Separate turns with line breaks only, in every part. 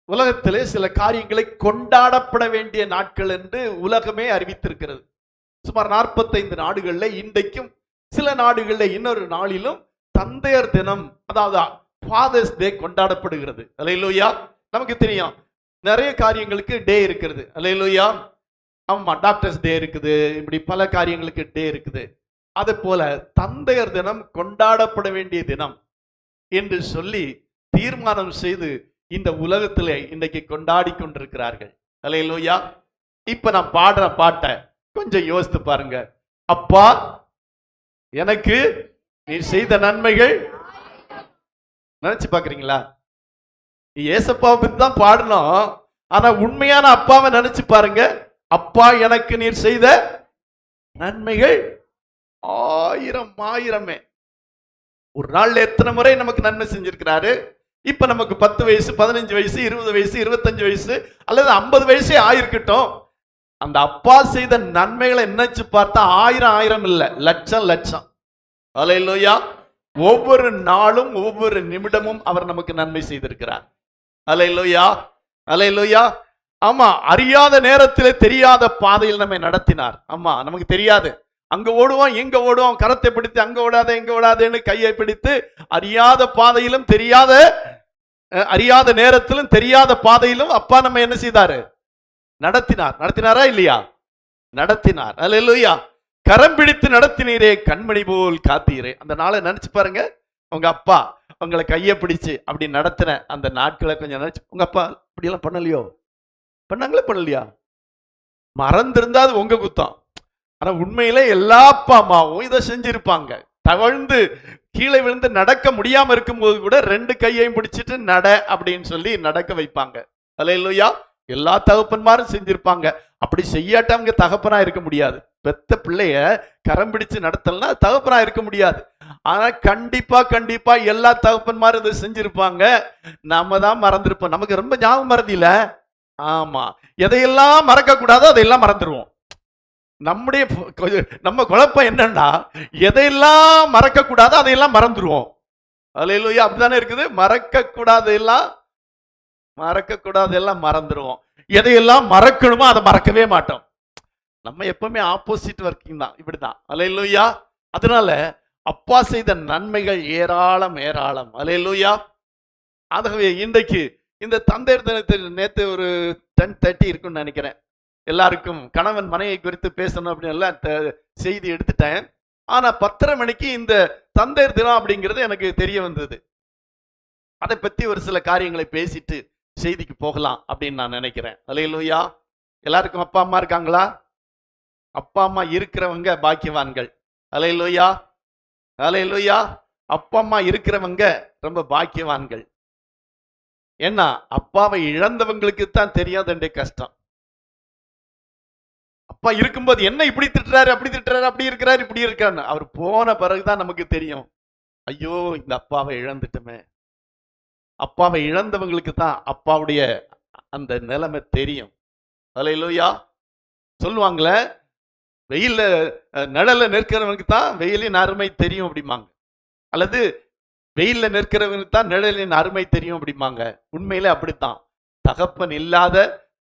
உலகத்திலே சில காரியங்களை கொண்டாடப்பட வேண்டிய நாட்கள் என்று உலகமே அறிவித்திருக்கிறது. சுமார் 45 நாடுகள்ல இன்றைக்கும், சில நாடுகள்ல இன்னொரு நாளிலும் தந்தையர் தினம், அதாவது ஃபாதர்ஸ் டே கொண்டாடப்படுகிறது. அல்லேலூயா. நமக்கு தெரியும் நிறைய காரியங்களுக்கு டே இருக்கிறது. அல்லேலூயா. ஆமா, டாக்டர்ஸ் டே இருக்குது, இப்படி பல காரியங்களுக்கு டே இருக்குது. அது போல தந்தையர் தினம் கொண்டாடப்பட வேண்டிய தினம் என்று சொல்லி தீர்மானம் செய்து இந்த உலகத்திலே இன்றைக்கு கொண்டாடி கொண்டிருக்கிறார்கள். அல்லேலூயா. இப்ப நான் பாடுற பாட்டை கொஞ்சம் யோசித்து பாருங்க. அப்பா, எனக்கு நீ செய்த நன்மைகள் நினைச்சு பாக்குறீங்களா? ஏசப்பாவை பத்தி தான் பாடணும், ஆனா உண்மையான அப்பாவை நினைச்சு பாருங்க. அப்பா, எனக்கு நீர் செய்த நன்மைகள் ஆயிரம் ஆயிரமே. ஒரு நாள்ல எத்தனை முறை நமக்கு நன்மை செஞ்சிருக்கிறாரு. இப்ப நமக்கு 10 வயசு, 15 வயசு, 20 வயசு, 25 வயசு அல்லது 50 வயசே ஆயிருக்கட்டும், அந்த அப்பா செய்த நன்மைகளை நினைச்சு பார்த்தா ஆயிரம் ஆயிரம் இல்ல, லட்சம் லட்சம். அல்லேலூயா. ஒவ்வொரு நாளும் ஒவ்வொரு நிமிடமும் அவர் நமக்கு நன்மை செய்திருக்கிறார். அல்லேலூயா. அல்லேலூயா. ஆமா, அறியாத நேரத்திலே தெரியாத பாதையில் நம்மை நடத்தினார். ஆமா, நமக்கு தெரியாது, அங்க ஓடுவோம் எங்க ஓடுவோம், கரத்தை பிடித்து அங்க ஓடாத எங்க ஓடாதேன்னு கையை பிடித்து அறியாத பாதையிலும் அறியாத நேரத்திலும் தெரியாத பாதையிலும் அப்பா நம்ம என்ன செய்தாரு? நடத்தினார். நடத்தினாரா இல்லையா? நடத்தினார். அல்லேலூயா. கரம் பிடித்து நடத்தினீரே, கண்மணி போல் காத்தீரே. அந்த நாளை நினைச்சு பாருங்க. உங்க அப்பா உங்களை கையை பிடிச்சு அப்படி நடத்தின அந்த நாட்களை கொஞ்சம் நினைச்சு. உங்க அப்பா இப்படி எல்லாம் பண்ணலையோ? பண்ணாங்களே பண்ணலையா? மறந்திருந்தா அது உங்க குத்தம். ஆனா உண்மையில எல்லா அப்பா அம்மாவும் இதை செஞ்சிருப்பாங்க. தவழ்ந்து கீழே விழுந்து நடக்க முடியாம இருக்கும்போது கூட 2 கையையும் பிடிச்சிட்டு நட அப்படின்னு சொல்லி நடக்க வைப்பாங்க. அல்லேலூயா. எல்லா தகப்பன்மாரும் செஞ்சிருப்பாங்க. அப்படி செய்யாட்டவங்க தகப்பனா இருக்க முடியாது. பெத்த பிள்ளைய கரம் பிடிச்சு நடத்தலன்னா தகப்பனா இருக்க முடியாது. ஆனா கண்டிப்பா கண்டிப்பா எல்லா தகப்பன்மாரும் இதை செஞ்சிருப்பாங்க. நாம தான் மறந்துருப்போம். நமக்கு ரொம்ப ஞாபகம் மறதியில. ஆமா, எதையெல்லாம் மறக்க கூடாதோ அதையெல்லாம் மறந்துடுவோம். நம்ம குழப்பம் என்னன்னா, எதையெல்லாம் மறக்க கூடாதோ அதையெல்லாம் மறந்துடுவோம். அல்லேலூயா. அப்படித்தானே இருக்குது. மறக்க கூடாதெல்லாம் மறந்துடுவோம். எதையெல்லாம் மறக்கணுமோ அதை மறக்கவே மாட்டோம். நம்ம எப்பவுமே ஆப்போசிட் ஒர்க்கிங் தான், இப்படிதான். அல்லேலூயா. அதனால அப்பா செய்த நன்மைகள் ஏராளம் ஏராளம். அல்லேலூயா. ஆகவே இன்றைக்கு இந்த தந்தையர் தினத்தில் நேற்று ஒரு 10:30 இருக்குன்னு நினைக்கிறேன், எல்லாருக்கும் கணவன் மனைவி குறித்து பேசணும் அப்படின்னு எல்லாம் செய்தி எடுத்துட்டேன். ஆனா 10:30 மணிக்கு இந்த தந்தையர் தினம் அப்படிங்கிறது எனக்கு தெரிய வந்தது. அதை பத்தி ஒரு சில காரியங்களை பேசிட்டு செய்திக்கு போகலாம் அப்படின்னு நான் நினைக்கிறேன். அல்லேலூயா. எல்லாருக்கும் அப்பா அம்மா இருக்காங்களா? அப்பா அம்மா இருக்கிறவங்க பாக்கியவான்கள். அல்லேலூயா. அல்லேலூயா. அப்பா அம்மா இருக்கிறவங்க ரொம்ப பாக்கியவான்கள். ஏன்னா அப்பாவை இழந்தவங்களுக்கு தான் தெரியாத கஷ்டம். அப்பா இருக்கும்போது என்ன இப்படி திட்டுறாரு, அப்படி திட்டுறாரு, அப்படி இருக்கிறாரு, இப்படி இருக்காரு. அவர் போன பிறகுதான் நமக்கு தெரியும், ஐயோ இந்த அப்பாவை இழந்துட்டோமே. அப்பாவை இழந்தவங்களுக்கு தான் அப்பாவுடைய அந்த நிலைமை தெரியும். அல்லேலூயா. சொல்லுவாங்களே, வெயில்ல நிழல்ல நிற்கிறவனுக்கு தான் வெயிலின் அருமை தெரியும் அப்படிம்பாங்க, அல்லது வெயில்ல நிற்கிறவனுக்கு தான் நிழலின் அருமை தெரியும் அப்படிம்பாங்க. உண்மையிலே அப்படித்தான். தகப்பன் இல்லாத,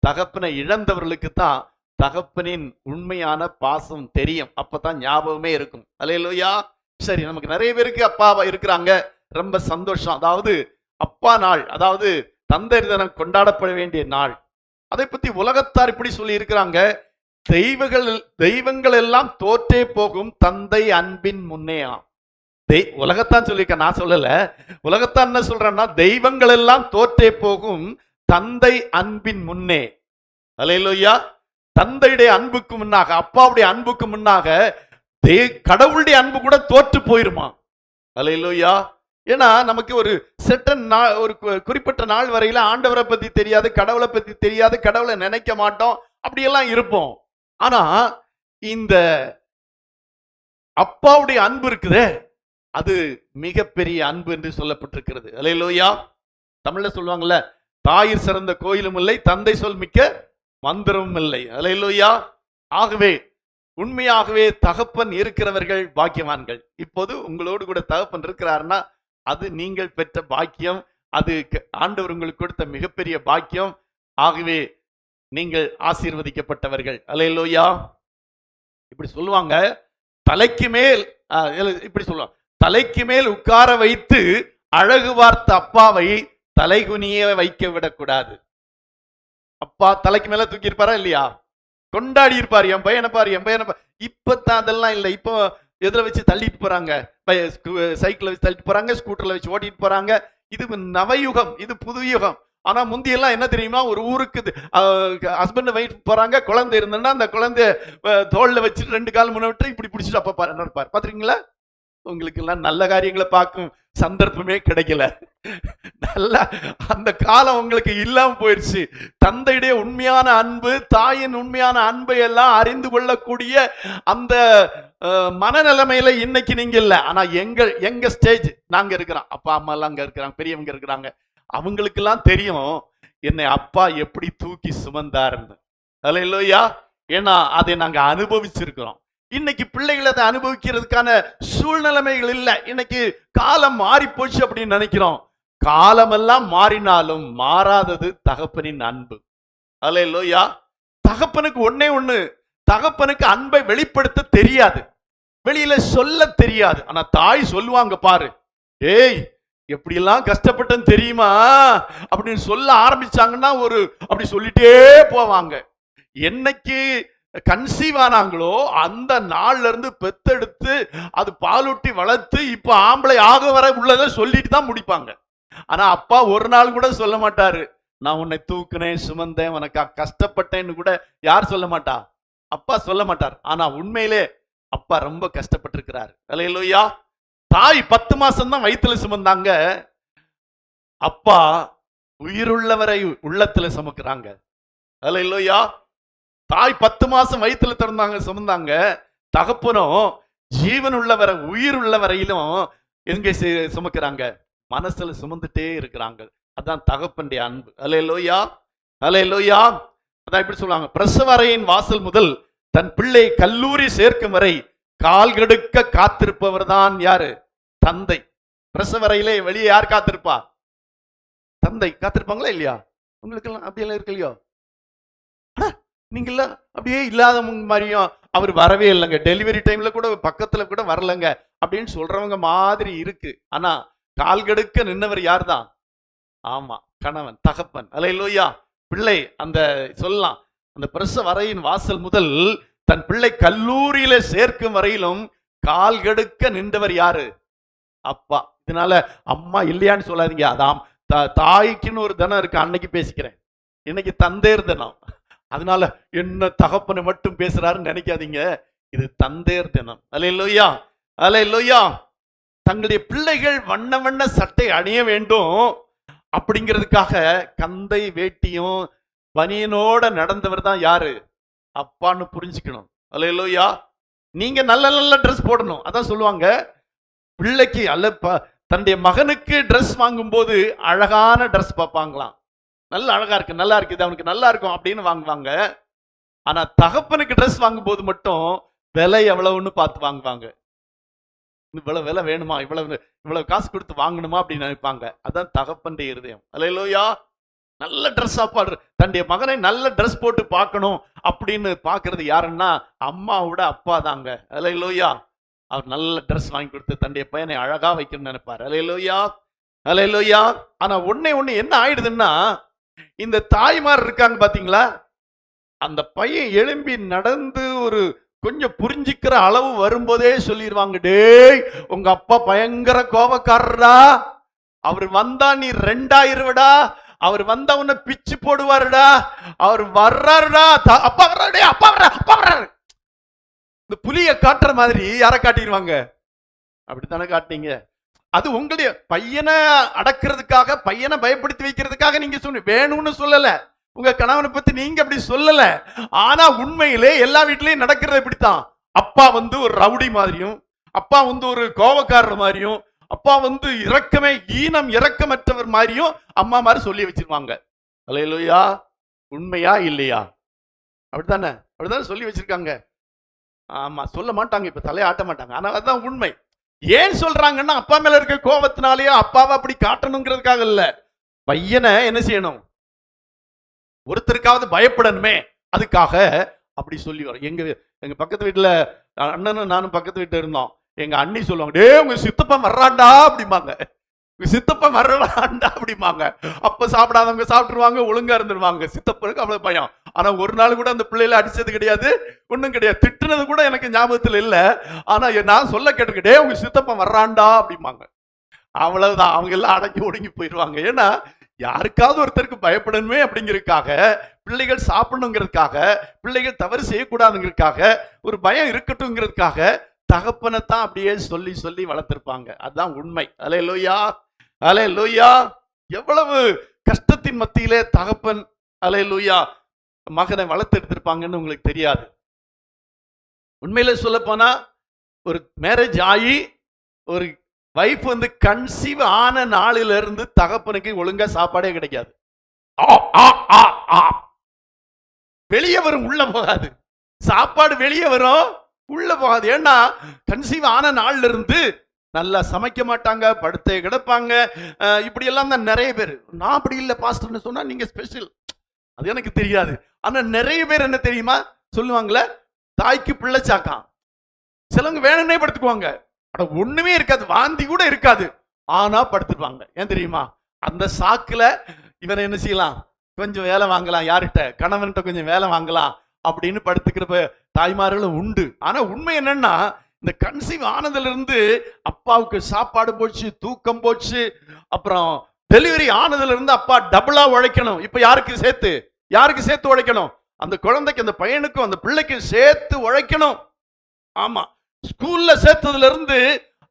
தகப்பனை இழந்தவர்களுக்கு தான் தகப்பனின் உண்மையான பாசம் தெரியும். அப்பதான் ஞாபகமே இருக்கும். அல்லேலூயா. சரி, நமக்கு நிறைய பேருக்கு அப்பாவா இருக்கிறாங்க, ரொம்ப சந்தோஷம். அதாவது அப்பா நாள், அதாவது தந்தையர் தினம் கொண்டாடப்பட வேண்டிய நாள். அதை பத்தி உலகத்தார் இப்படி சொல்லி இருக்கிறாங்க, தெய்வங்கள் எல்லாம் தோற்றே போகும் தந்தை அன்பின் முன்னேயா. உலகத்தான் சொல்லியிருக்க, நான் சொல்லல. உலகத்தான் என்ன சொல்றேன்னா, தெய்வங்கள் எல்லாம் தோற்றே போகும் தந்தை அன்பின் முன்னே. அல்லேலூயா. தந்தையுடைய அன்புக்கு முன்னாக, அப்பாவுடைய அன்புக்கு முன்னாக கடவுளுடைய அன்பு கூட தோற்று போயிருமா. அல்லேலூயா. ஏன்னா நமக்கு ஒரு செட்டன் நாள், ஒரு குறிப்பிட்ட நாள் வரையில ஆண்டவரை பத்தி தெரியாது, கடவுளை பத்தி தெரியாது, கடவுளை நினைக்க மாட்டோம், அப்படியெல்லாம் இருப்போம். ஆனா இந்த அப்பாவுடைய அன்பு இருக்குதே, அது மிகப்பெரிய அன்பு என்று சொல்லப்பட்டிருக்கிறது. அல்லேலூயா. தமிழ்ல சொல்லுவாங்கல்ல, தாயிற் சிறந்த கோயிலும் இல்லை, தந்தை சொல் மிக்க மந்திரமும் இல்லை. அல்லேலூயா. ஆகவே உண்மையாகவே தகப்பன் இருக்கிறவர்கள் பாக்கியவான்கள். இப்போது உங்களோடு கூட தகப்பன் இருக்கிறார்னா அது நீங்கள் பெற்ற பாக்கியம், அது ஆண்டவர் உங்களுக்கு கொடுத்த மிகப்பெரிய பாக்கியம். ஆகவே நீங்கள் ஆசீர்வதிக்கப்பட்டவர்கள். அல்லேலூயா. இப்படி சொல்லுவாங்க, தலைக்கு மேல் இப்படி சொல்லுவாங்க, தலைக்கு மேல் உட்கார வைத்து அழகு பார்த்த அப்பாவை தலைகுனிய வைக்க விடக்கூடாது. அப்பா தலைக்கு மேல தூக்கி இருப்பாரா இல்லையா? கொண்டாடி இருப்பார், என் பையனை பாரு, என் பையனை பாரு. இப்பதான் அதெல்லாம் இல்லை. இப்போ எதில் வச்சு தள்ளிட்டு போறாங்க, சைக்கிளை வச்சு தள்ளிட்டு போறாங்க, ஸ்கூட்டர்ல வச்சு ஓட்டிட்டு போறாங்க. இது நவயுகம், இது புது யுகம். ஆனா முந்தியெல்லாம் என்ன தெரியுமா, ஒரு ஊருக்கு ஹஸ்பண்ட் வைஃப் போறாங்க, குழந்தை இருந்ததுன்னா அந்த குழந்தைய தோல்ல வச்சுட்டு 2 கால் முன்ன இப்படி பிடிச்சிட்டு அப்பா நடப்பார். பாத்துறீங்களா? உங்களுக்கு எல்லாம் நல்ல காரியங்களை பார்க்கும் சந்தர்ப்பமே கிடைக்கல. நல்ல அந்த காலம் உங்களுக்கு இல்லாம போயிடுச்சு. தந்தையுடைய உண்மையான அன்பு, தாயின் உண்மையான அன்பை எல்லாம் அறிந்து கொள்ளக்கூடிய அந்த மனநிலைமையில இன்னைக்கு நீங்க இல்ல. ஆனா எங்க ஸ்டேஜ் நாங்க இருக்கிறோம், அப்பா அம்மா எல்லாம் அங்க இருக்கிறாங்க, பெரியவங்க இருக்கிறாங்க. அவங்களுக்கு எல்லாம் தெரியும் என்னை அப்பா எப்படி தூக்கி சுமந்தாருன்னு. அல்லேலூயா. ஏன்னா அதை நாங்க அனுபவிச்சிருக்கிறோம். இன்னைக்கு பிள்ளைகள் அதை அனுபவிக்கிறதுக்கான சூழ்நிலைமைகள் இல்லை. இன்னைக்கு காலம் மாறி போச்சு அப்படின்னு நினைக்கிறோம். காலமெல்லாம் மாறினாலும் மாறாதது தகப்பனின் அன்பு. அல்லேலூயா. தகப்பனுக்கு ஒண்ணே ஒண்ணு, தகப்பனுக்கு அன்பை வெளிப்படுத்த தெரியாது, வெளியில சொல்ல தெரியாது. ஆனா தாய் சொல்லுவாங்க பாரு, ஏய் எப்படி எல்லாம் கஷ்டப்பட்டேன்னு தெரியுமா அப்படின்னு சொல்ல ஆரம்பிச்சாங்கன்னா அப்படி சொல்லிட்டே போவாங்க. என்னைக்கு கன்சீவ் ஆனாங்களோ அந்த நாள்ல இருந்து பெத்தெடுத்து அது பாலூட்டி வளர்த்து இப்ப ஆம்பளை ஆக வர உள்ளதை சொல்லிட்டு தான் முடிப்பாங்க. ஆனா அப்பா ஒரு நாள் கூட சொல்ல மாட்டாரு, நான் உன்னை தூக்குனேன், சுமந்தேன், உனக்கு கஷ்டப்பட்டேன்னு கூட யார் சொல்ல மாட்டா? அப்பா சொல்ல மாட்டார். ஆனா உண்மையிலே அப்பா ரொம்ப கஷ்டப்பட்டிருக்கிறாரு. அல்லேலூயா. தாய் 10 மாசம் தான் வயிற்றுல சுமந்தாங்க, அப்பா உயிருள்ளவரை உள்ளத்துல சுமக்குறாங்க. அல்லேலூயா. தாய் 10 மாசம் வயிற்றுல சுமந்தாங்க, தகப்பனும் ஜீவன் உள்ளவரை, உயிர் உள்ள வரையிலும் எங்க சுமக்கிறாங்க, மனசுல சுமந்துட்டே இருக்கிறாங்க. அதான் தகப்பனுடைய அன்பு. அல்லேலூயா. அல்லேலூயா. அதான் இப்படி சொல்லுவாங்க, பிரசவ அறையின் வாசல் முதல் தன் பிள்ளை கல்லூரி சேர்க்கும் வரை கால் கெடுக்க காத்திருப்பவர் தான் யாரு? தந்தை. பிரசவ அறையிலே வெளியே யார் காத்திருப்பா? தந்தை காத்திருப்பாங்களா இல்லையா? உங்களுக்கு எல்லாம் அப்படியெல்லாம் இருக்கு இல்லையோ? நீங்கள அப்படியே இல்லாதவங்க மாதிரியும் அவர் வரவே இல்லைங்க, டெலிவரி டைம்ல கூட பக்கத்துல கூட வரலங்க அப்படின்னு சொல்றவங்க மாதிரி இருக்கு. ஆனா கால் கெடுக்க நின்னவர் யார் தான்? ஆமா, கணவன், தகப்பன். அல்லேலூயா. பிள்ளை அந்த சொல்லலாம், அந்த பிரசவ அறையின் வாசல் முதல் தன் பிள்ளை கல்லூரியில சேர்க்கும் வரையிலும் கால் கெடுக்க நின்றவர் யாரு? அப்பா. இதனால அம்மா இல்லையான்னு சொல்லாதீங்க. அதாம் தாய்க்குன்னு ஒரு தினம் இருக்கு, அன்னைக்கு பேசிக்கிறேன். இன்னைக்கு தந்தையர் தினம். அதனால என்ன தகப்பனை மட்டும் பேசுறாருன்னு நினைக்காதீங்க, இது தந்தையர் தினம். அல்லேலூயா. அல்லேலூயா. தங்களுடைய பிள்ளைகள் வண்ண வண்ண சட்டை அணிய வேண்டும் அப்படிங்கிறதுக்காக கந்தை வேட்டியும் பனியனோட நடந்தவர் தான் யாரு? அப்பான்னு புரிஞ்சுக்கணும். அல்லேலூயா. நீங்க நல்ல நல்ல ட்ரெஸ் போடணும். அதான் சொல்லுவாங்க, பிள்ளைக்கு அல்ல தன்னுடைய மகனுக்கு ட்ரெஸ் வாங்கும் போது அழகான ட்ரெஸ் பார்ப்பாங்களாம். நல்ல அழகா இருக்கு, நல்லா இருக்கு, இது அவனுக்கு நல்லா இருக்கும் அப்படின்னு வாங்குவாங்க. ஆனா தகப்பனுக்கு ட்ரெஸ் வாங்கும் போது மட்டும் விலை எவ்வளவுன்னு பார்த்து வாங்குவாங்க. இவ்வளவு விலை வேணுமா, இவ்வளவு காசு கொடுத்து வாங்கணுமா அப்படின்னு நினைப்பாங்க. அதான் தகப்பனுடைய இருதயம். அல்லேலூயா. நல்ல ட்ரெஸ் சாப்பாடு, தன்னுடைய மகனை நல்ல ட்ரெஸ் போட்டு பார்க்கணும் அப்படின்னு பாக்குறது யாருன்னா அம்மாவோட அப்பா தாங்க. அல்லேலூயா. அவர் நல்ல ட்ரெஸ் வாங்கி கொடுத்து தன்னுடைய பையனை அழகா வைக்கணும்னு நினைப்பார். அல்லேலூயா. அல்லேலூயா. ஆனா ஒண்ணு என்ன ஆயிடுதுன்னா, இந்த தாய்மார் இருக்காங்க பாத்தீங்களா, அந்த பையன் எழும்பி நடந்து ஒரு கொஞ்சம் புரிஞ்சுக்கிற அளவு வரும்போதே சொல்லிடுவாங்க, டேய் உங்க அப்பா பயங்கர கோபக்காரரா, அவர் வந்தா நீ 2ஆயிருவடா, அவர் வந்தா உன்னை பிச்சு போடுவாருடா, அவர் வர்றாருடா, அப்பா வர்றாரு, அப்பா வர்றாரு, அப்பா வர்றாரு. இந்த புலிய காட்டுற மாதிரி யாரை காட்டிடுவாங்க? அப்படித்தானே காட்டினீங்க. அது உங்களுடைய பையனை அடக்கிறதுக்காக, பையனை பயப்படுத்தி வைக்கிறதுக்காக நீங்க சொன்ன வேணும்னு சொல்லல, உங்க கணவனை பத்தி நீங்க அப்படி சொல்லல. ஆனா உண்மையிலே எல்லா வீட்லயும் நடக்கிறது இப்படித்தான். அப்பா வந்து ஒரு ரவுடி மாதிரியும், அப்பா வந்து ஒரு கோபக்காரர் மாதிரியும், அப்பா வந்து இரக்கமற்றவர் மாதிரியும் அம்மா மாதிரி சொல்லி வச்சிருவாங்க. அல்லேலூயா. உண்மையா இல்லையா? அப்படித்தானே சொல்லி வச்சிருக்காங்க. ஆமா, சொல்ல மாட்டாங்க, இப்ப தலையை ஆட்ட மாட்டாங்க. ஆனா அதுதான் உண்மை. ஏன் சொல்றாங்கன்னா அப்பா மேல இருக்க கோபத்தினாலேயோ அப்பாவை அப்படி காட்டணுங்கிறதுக்காக இல்ல. பையனை என்ன செய்யணும், ஒருத்தருக்காவது பயப்படணுமே, அதுக்காக அப்படி சொல்லி வரும். எங்க பக்கத்து வீட்டுல அண்ணனும் நானும் பக்கத்து வீட்டுல இருந்தோம். எங்க அண்ணி சொல்லுவாங்க, டே உங்க சித்தப்பா வர்றாண்டா அப்படிம்பாங்க, உங்க சித்தப்பா வர்றாண்டா அப்படிம்பாங்க. அப்ப சாப்பிடாதவங்க சாப்பிட்டுருவாங்க, ஒழுங்கா இருந்துருவாங்க. சித்தப்பனுக்கு அவ்வளவு பயம். ஆனா ஒரு நாள் கூட அந்த பிள்ளைகளை அடிச்சது கிடையாது, ஒண்ணும் கிடையாது. திட்டுனது கூட எனக்கு ஞாபகத்துல இல்ல. ஆனா நான் சொல்ல கேட்டிருக்கேன், டே உங்க சித்தப்பா வர்றாண்டா அப்படிம்பாங்க. அவ்வளவுதான், அவங்க எல்லாம் அடங்கி ஒடுங்கி போயிடுவாங்க. ஏன்னா யாருக்காவது ஒருத்தருக்கு பயப்படணுமே அப்படிங்கிறதுக்காக, பிள்ளைகள் சாப்பிடணுங்கிறதுக்காக, பிள்ளைகள் தவறு செய்யக்கூடாதுங்கிறதுக்காக, ஒரு பயம் இருக்கட்டும்ங்கிறதுக்காக தகப்பனைத்தான் அப்படியே சொல்லி சொல்லி வளர்த்திருப்பாங்க. அதுதான் உண்மை. அல்லேலூயா, அல்லேலூயா. எவ்வளவு கஷ்டத்தின் மத்தியிலே தகப்பன் அல்லேலூயா மகனை வளர்த்து எடுத்திருப்பாங்கன்னு உங்களுக்கு தெரியாது. உண்மையில சொல்ல போனா, ஒரு மேரேஜ் ஆகி ஒரு வைஃப் கன்சீவ் ஆன நாளில இருந்து தகப்பனுக்கு ஒழுங்கா சாப்பாடே கிடைக்காது. வெளியே வரும், உள்ள போகாது. சாப்பாடு வெளியே வரும், உள்ள போகாது. ஏன்னா கன்சீவ் ஆன நாள்ல இருந்து நல்லா சமைக்க மாட்டாங்க, படுத்தே கிடப்பாங்க. இப்படி எல்லாம் தான் நிறைய பேர். நான் அப்படி இல்லை பாஸ்டர்னு சொன்னா நீங்க ஸ்பெஷல், அது எனக்கு தெரியாது. ஆனா நிறைய பேர் என்ன தெரியுமா சொல்லுவாங்களே, தாய்க்கு பிள்ளை சாக்காம். சிலவங்க வேணும்னே படுத்துக்குவாங்க, ஆனா ஒண்ணுமே இருக்காது, வாந்தி கூட இருக்காது, ஆனா படுத்துப்பாங்க. ஏன் தெரியுமா, அந்த சாக்குல இவனை என்ன செய்யலாம், கொஞ்சம் வேலை வாங்கலாம், யார்கிட்ட, கணவன்கிட்ட கொஞ்சம் வேலை வாங்கலாம் அப்படின்னு படுத்துக்கிற தாய்மார்களும் உண்டு. ஆனா உண்மை என்னன்னா, இந்த கன்சீவ் ஆனதுல இருந்து அப்பாவுக்கு சாப்பாடு போச்சு, தூக்கம் போச்சு. அப்புறம் டெலிவரி ஆனதுல இருந்து அப்பா டபுளா உழைக்கணும். இப்ப யாருக்கு சேர்த்து உழைக்கணும், அந்த குழந்தைக்கு, அந்த பையனுக்கும் அந்த பிள்ளைக்கு சேர்த்து உழைக்கணும். ஆமா, ஸ்கூல்ல சேர்த்ததுல இருந்து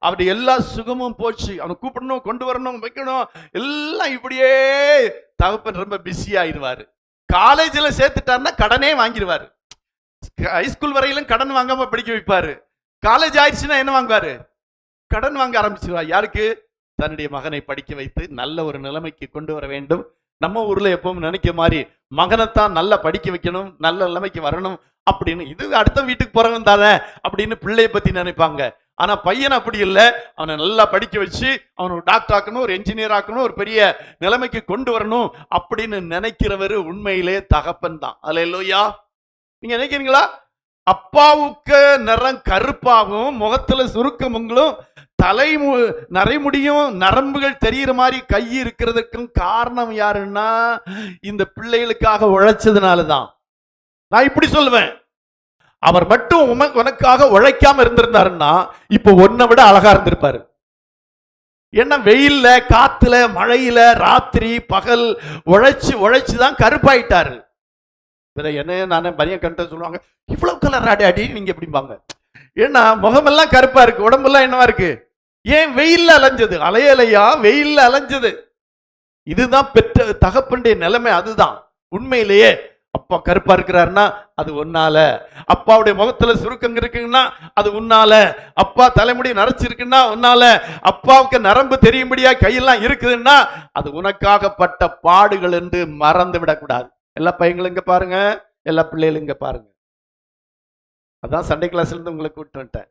அப்படி எல்லா சுகமும் போச்சு. அவனை கூப்பிடணும், கொண்டு வரணும், வைக்கணும், எல்லாம் இப்படியே தகப்பன் ரொம்ப பிஸி ஆயிடுவாரு. காலேஜில் சேர்த்துட்டாருன்னா கடனே வாங்கிடுவாரு. ஹைஸ்கூல் வரையிலும் கடன் வாங்காம படிக்க வைப்பாரு. காலேஜ் ஆயிடுச்சுன்னா என்ன வாங்குவாரு, கடன் வாங்க ஆரம்பிச்சிருவார். யாருக்கு, தன்னுடைய மகனை படிக்க வைத்து நல்ல ஒரு நிலைமைக்கு கொண்டு வர வேண்டும். நம்ம ஊர்ல எப்பவும் நினைக்க மாதிரி மகனைத்தான் நல்லா படிக்க வைக்கணும், நல்ல நிலைமைக்கு வரணும் அப்படின்னு. இது அடுத்த வீட்டுக்கு போறவன் தானே அப்படின்னு பிள்ளைய பத்தி நினைப்பாங்க. ஆனா பையன் அப்படி இல்லை. அவனை நல்லா படிக்க வச்சு அவனை ஒரு டாக்டர் ஆக்கணும், ஒரு என்ஜினியர் ஆக்கணும், ஒரு பெரிய நிலைமைக்கு கொண்டு வரணும் அப்படின்னு நினைக்கிறவரு உண்மையிலே தகப்பன் தான். அல்லேலூயா. நீங்க நினைக்கிறீங்களா, அப்பாவுக்கு நிறம் கருப்பாகவும் முகத்துல சுருக்கமுங்களும் நரைமுடியும் நரம்புகள் தெரிகிற மாதிரி கை இருக்கிறதுக்கும் காரணம் யாருன்னா, இந்த பிள்ளைகளுக்காக உழைச்சதுனாலதான். நான் இப்படி சொல்லுவேன், அவர் மட்டும் உனக்காக உழைக்காம இருந்திருந்தாருன்னா இப்ப உன்னை விட அழகா இருந்திருப்பாரு. ஏன்னா வெயில்ல, காத்துல, மழையில, ராத்திரி பகல் உழைச்சுதான் கருப்பாயிட்டாரு. என்ன நானே பனியன் கண்ட சொல்லுவாங்க, இவ்வளவு கலர் அடி நீங்க எப்படிம்பாங்க. ஏன்னா முகமெல்லாம் கருப்பா இருக்கு, உடம்பெல்லாம் என்னவா இருக்கு, ஏன் வெயில்ல அலைஞ்சது, அலையலையா வெயில்ல அலைஞ்சது. இதுதான் பெற்ற தகப்பனுடைய நிலைமை. அதுதான் உண்மையிலேயே. அப்பா கருப்பா இருக்கிறாருன்னா அது உன்னால, அப்பாவுடைய முகத்துல சுருக்கம் இருக்குன்னா அது உன்னால, அப்பா தலைமுடி நரைச்சிருக்குன்னா உன்னால, அப்பாவுக்கு நரம்பு தெரியும்படியா கையெல்லாம் இருக்குதுன்னா அது உனக்காகப்பட்ட பாடுகள் என்று மறந்து விடக்கூடாது. எல்லா பையங்களும் இங்க பாருங்க, எல்லா பிள்ளைகளும் இங்க பாருங்க. அதான் சண்டே கிளாஸ்ல இருந்து உங்களை கூப்பிட்டு வந்துட்டேன்.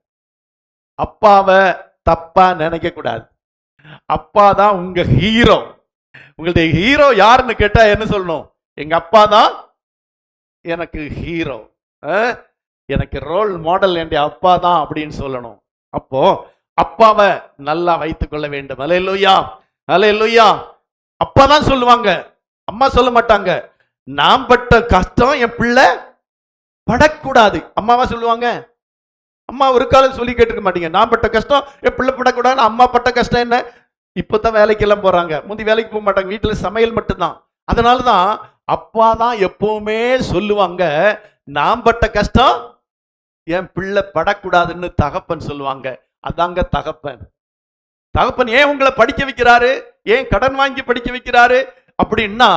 அப்பாவை தப்பா நினைக்க கூடாது. அப்பா தான் உங்க ஹீரோ. உங்களுடைய ஹீரோ யாருன்னு கேட்டா என்ன சொல்லணும், எங்க அப்பா தான் எனக்கு ஹீரோ, எனக்கு ரோல் மாடல் என் அப்பா தான் அப்படின்னு சொல்லணும். அப்போ அப்பாவை நல்லா வைத்துக் கொள்ள வேண்டும். அல்லேலூயா, அல்லேலூயா. அப்பா தான் சொல்லுவாங்க, அம்மா சொல்ல மாட்டாங்க. நான் பட்ட கஷ்டம் என் பிள்ளை படக்கூடாது, அம்மாவா சொல்லுவாங்க. அம்மா ஒரு காலம் சொல்லி கேட்டுக்க மாட்டீங்க, நான் பட்ட கஷ்டம் என் பிள்ளை படக்கூடாது. அம்மா பட்ட கஷ்டம் என்ன, இப்பதான் வேலைக்கு எல்லாம் போறாங்க, முந்தி வேலைக்கு போக மாட்டாங்க, வீட்டுல சமையல் மட்டும்தான். அதனாலதான் அப்பா தான் எப்பவுமே சொல்லுவாங்க, நான் பட்ட கஷ்டம் என் பிள்ளை படக்கூடாதுன்னு தகப்பன் சொல்லுவாங்க. அதாங்க தகப்பன். தகப்பன் ஏன் உங்களை படிக்க வைக்கிறாரு, ஏன் கடன் வாங்கி படிக்க வைக்கிறாரு அப்படின்னா,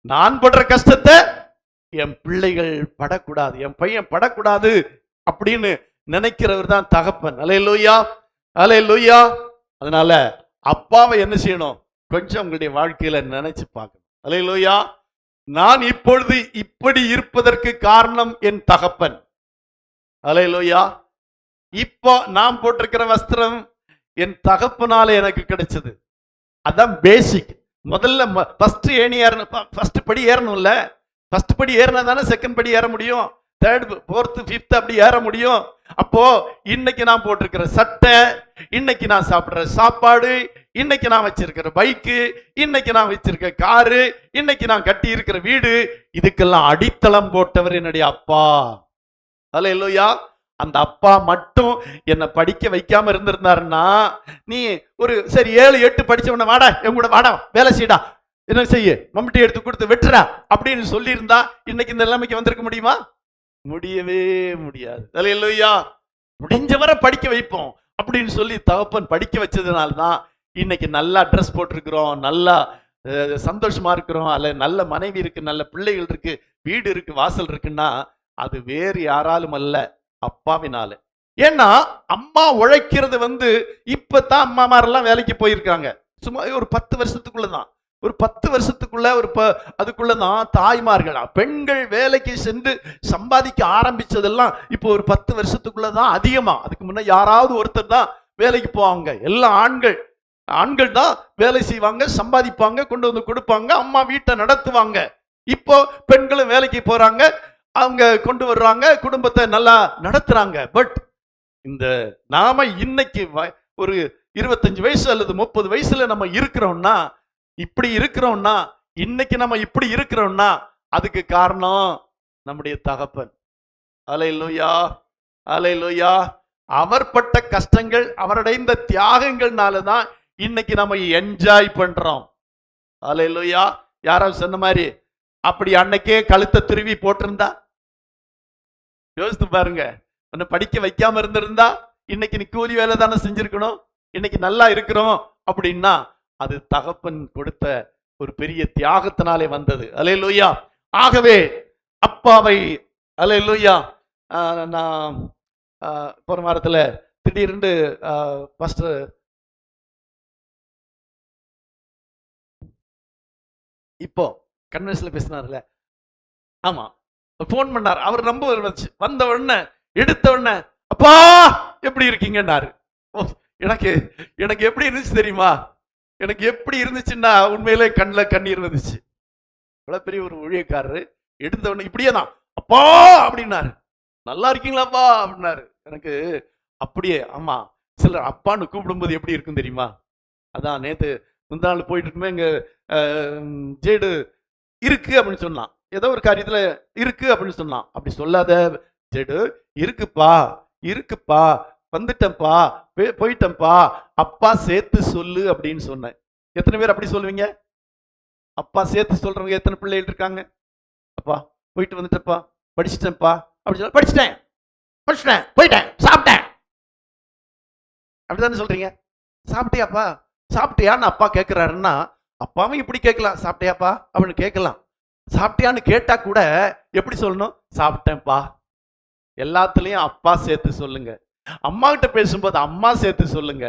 நான் படுற கஷ்டத்தை என் பிள்ளைகள் படக்கூடாது, என் பையன் படக்கூடாது அப்படின்னு நினைக்கிறவர் தான் தகப்பன். அல்லேலூயா, அல்லேலூயா. அதனால அப்பாவை என்ன செய்யணும், கொஞ்சம் உங்களுடைய வாழ்க்கையில நினைச்சு பார்க்கணும். அல்லேலூயா. நான் இப்பொழுது இப்படி இருப்பதற்கு காரணம் என் தகப்பன். அல்லேலூயா. இப்போ நான் போட்டிருக்கிற வஸ்திரம் என் தகப்பனால எனக்கு கிடைச்சது. அதான் பேசிக். முதல்ல ஃபர்ஸ்ட் ஏணி ஏறணும், ஃபர்ஸ்ட் படி ஏறணும்ல. ஃபர்ஸ்ட் படி ஏறினா தானே செகண்ட் படி ஏற முடியும், தேர்ட் ஃபோர்த் ஃபிஃப்த் அப்படி ஏற முடியும். அப்போ இன்னைக்கு நான் போட்டிருக்கிற சட்டை, இன்னைக்கு நான் சாப்பிடுற சாப்பாடு, இன்னைக்கு நான் வச்சிருக்கிற பைக்கு, இன்னைக்கு நான் வச்சிருக்க காரு, இன்னைக்கு நான் கட்டி இருக்கிற வீடு, இதுக்கெல்லாம் அடித்தளம் போட்டவர் என்னுடைய அப்பா. அல்லேலூயா. அந்த அப்பா மட்டும் என்னை படிக்க வைக்காம இருந்திருந்தாருன்னா, நீ ஒரு சரி 7 8 படிச்சவன வாடா என் கூட வாடா வேலை செய்யடா, என்ன செய்ய மம்முட்டி எடுத்து கொடுத்து வெட்டுறா அப்படின்னு சொல்லி இருந்தா இன்னைக்கு இந்த நிலைமைக்கு வந்திருக்க முடியுமா? முடியவே முடியாது. அல்லேலூயா. முடிஞ்சவரை படிக்க வைப்போம் அப்படின்னு சொல்லி தகப்பன் படிக்க வச்சதுனால்தான் இன்னைக்கு நல்லா ட்ரெஸ் போட்டிருக்கிறோம், நல்லா சந்தோஷமா இருக்கிறோம், அல்ல நல்ல மனைவி இருக்கு, நல்ல பிள்ளைகள் இருக்கு, வீடு இருக்கு, வாசல் இருக்குன்னா அது வேறு யாராலும் அல்ல, அப்பாவினால. ஏன்னா அம்மா உழைக்கிறது இப்பதான் அம்மாமாரெல்லாம் வேலைக்கு போயிருக்காங்க. சும்மா ஒரு 10 வருஷத்துக்குள்ளதான், ஒரு 10 வருஷத்துக்குள்ள அதுக்குள்ளதான் தாய்மார்கள் பெண்கள் வேலைக்கு சென்று சம்பாதிக்க ஆரம்பிச்சதெல்லாம் இப்போ ஒரு 10 வருஷத்துக்குள்ளதான் அதிகமா. அதுக்கு முன்ன யாராவது ஒருத்தர் தான் வேலைக்கு போவாங்க. எல்லா ஆண்கள் தான் வேலை செய்வாங்க, சம்பாதிப்பாங்க, கொண்டு வந்து கொடுப்பாங்க, அம்மா வீட்டை நடத்துவாங்க. இப்போ பெண்களும் வேலைக்கு போறாங்க, அவங்க கொண்டு வர்றாங்க, குடும்பத்தை நல்லா நடத்துறாங்க. பட் இந்த நாம இன்னைக்கு ஒரு 25 வயசு அல்லது 30 வயசுல நம்ம இருக்கிறோம்னா, இப்படி இருக்கிறோம்னா, இன்னைக்கு நம்ம இப்படி இருக்கிறோம்னா அதுக்கு காரணம் நம்முடைய தகப்பன். அல்லேலூயா, அல்லேலூயா. அவர் பட்ட கஷ்டங்கள், அவருடைய தியாகங்கள்னாலதான் இன்னைக்கு நம்ம என்ஜாய் பண்றோம். அல்லேலூயா. யாராவது சொன்ன மாதிரி அப்படி அன்னைக்கே கழுத்தை திருவி போட்டிருந்தா யோசித்து பாருங்க, உன்னை படிக்க வைக்காம இருந்திருந்தா இன்னைக்கு நீ கூலி வேலை தானே செஞ்சிருக்கணும். இன்னைக்கு நல்லா இருக்கிறோம் அப்படின்னா அது தகப்பன் கொடுத்த ஒரு பெரிய தியாகத்தினாலே வந்தது. அல்லேலூயா. ஆகவே அப்பாவை, அல்லேலூயா, நான் போன வாரத்துல திடீர்னு பாஸ்டர் இப்போ கன்வென்ஷன்ல பேசினார்ல, ஆமா போன் பண்ணார். அவர் ரொம்ப வந்த உடனே எடுத்த உடனே அப்பா எப்படி இருக்கீங்கன்னாரு. எனக்கு எனக்கு எப்படி இருந்துச்சு தெரியுமா? எனக்கு எப்படி இருந்துச்சுன்னா உண்மையிலே கண்ணில் கண்ணீர் வந்துச்சு. இவ்வளவு பெரிய ஒரு ஊழியக்காரரு எடுத்த உடனே இப்படியே தான் அப்பா அப்படின்னாரு. நல்லா இருக்கீங்களாப்பா அப்படின்னாரு. எனக்கு அப்படியே, ஆமா, சிலர் அப்பான்னு கூப்பிடும்போது எப்படி இருக்கும் தெரியுமா? அதான் நேத்து முந்தாள் போயிட்டு இருக்குமே, இங்க ஜேடு இருக்கு அப்படின்னு சொன்னான், ஏதோ ஒரு காரியத்துல இருக்கு அப்படின்னு சொன்னான். அப்படி சொல்லாத ஜேடு, இருக்குப்பா இருக்குப்பா, வந்துட்டேன்ப்பா, போயிட்டேன்ப்பா, அப்பா சேர்த்து சொல்லு அப்படின்னு சொன்னேன். எத்தனை பேர் அப்படி சொல்லுவீங்க? அப்பா சேர்த்து சொல்றவங்க எத்தனை பிள்ளைகள் இருக்காங்க? அப்பா போயிட்டு வந்துட்டப்பா, படிச்சுட்டேன்ப்பா அப்படி சொல்ல, படிச்சுட்டேன் படிச்சுட்டேன் போயிட்டேன் சாப்பிட்டேன் அப்படிதானே சொல்றீங்க. சாப்பிட்டியாப்பா, சாப்பிட்டியான்னு அப்பா கேட்கிறாருன்னா அப்பாவும் இப்படி கேட்கலாம், சாப்பிட்டியாப்பா அப்படின்னு கேட்கலாம். சாப்பிட்டியான்னு கேட்டா கூட எப்படி சொல்லணும்? சாப்பிட்டேன்ப்பா. எல்லாத்துலயும் அப்பா சேர்த்து சொல்லுங்க. அம்மா கிட்ட பேசும்போது அம்மா சேர்த்து சொல்லுங்க,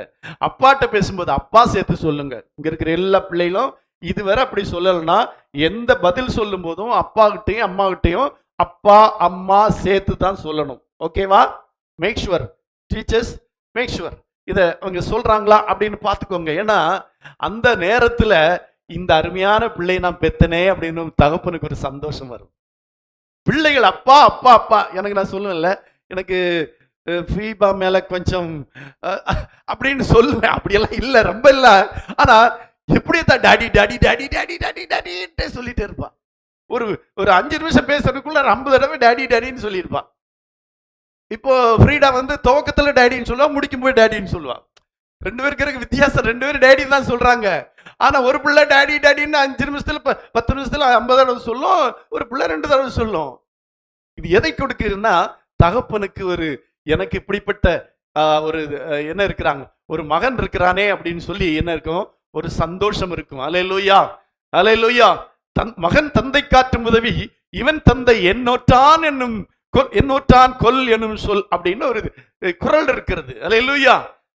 அப்பாட்ட பேசும்போது அப்பா சேர்த்து சொல்லுங்க. இங்க இருக்கிற எல்லா பிள்ளைகளும் இதுவரை அப்படி சொல்லலைன்னா எந்த பதில் சொல்லும் போதும் அப்பா கிட்டையும் அம்மா கிட்டையும் அப்பா அம்மா சேர்த்து தான் சொல்லணும். ஓகேவா? Make sure teachers, make sure இதை அவங்க சொல்றாங்களா அப்படின்னு பார்த்துக்கோங்க. ஏன்னா அந்த நேரத்துல இந்த அருமையான பிள்ளை நான் பெத்தனே அப்படின்னு தகப்பனுக்கு ஒரு சந்தோஷம் வரும். பிள்ளைகள் அப்பா அப்பா அப்பா, எனக்கு நான் சொல்லுவேன்ல, எனக்கு ஃபீபா மேல கொஞ்சம் அப்படின்னு சொல்லுவேன். அப்படியெல்லாம் இல்லை, ரொம்ப இல்லை. ஆனா எப்படியே தான் daddy daddy daddy daddy daddy டாடின்ட்டே சொல்லிட்டே இருப்பான். ஒரு ஒரு 5 நிமிஷம் பேசுறதுக்குள்ள 50 தடவை டாடி டாடின்னு சொல்லியிருப்பான். இப்போ ஃப்ரீடா துவக்கத்துல டேடின்னு சொல்லுவா, முடிக்கும் போது டேடின்னு சொல்லுவா. 2 பேருக்கு இருக்க வித்தியாசம், 2 பேரும் டேடி தான் சொல்றாங்க. ஆனா ஒரு பிள்ளை டாடி டாடின்னு 5 நிமிஷத்துல 10 நிமிஷத்துல 50 தடவை சொல்லும், ஒரு பிள்ளை 2 தடவை சொல்லும். இது எதை கொடுக்குதுன்னா தகப்பனுக்கு ஒரு, எனக்கு இப்படிப்பட்ட ஒரு என்ன இருக்கிறாங்க, ஒரு மகன் இருக்கிறானே அப்படின்னு சொல்லி என்ன இருக்கும், ஒரு சந்தோஷம் இருக்கும். அல்லேலூயா, அல்லேலூயா. மகன் தந்தை காட்டும் உதவி, இவன் தந்தை என்னோட்டான் என்னும் என்னோட்டான் கொல் என்னும் சொல் அப்படின்னு ஒரு குரல் இருக்கிறது. அல்லேலூயா.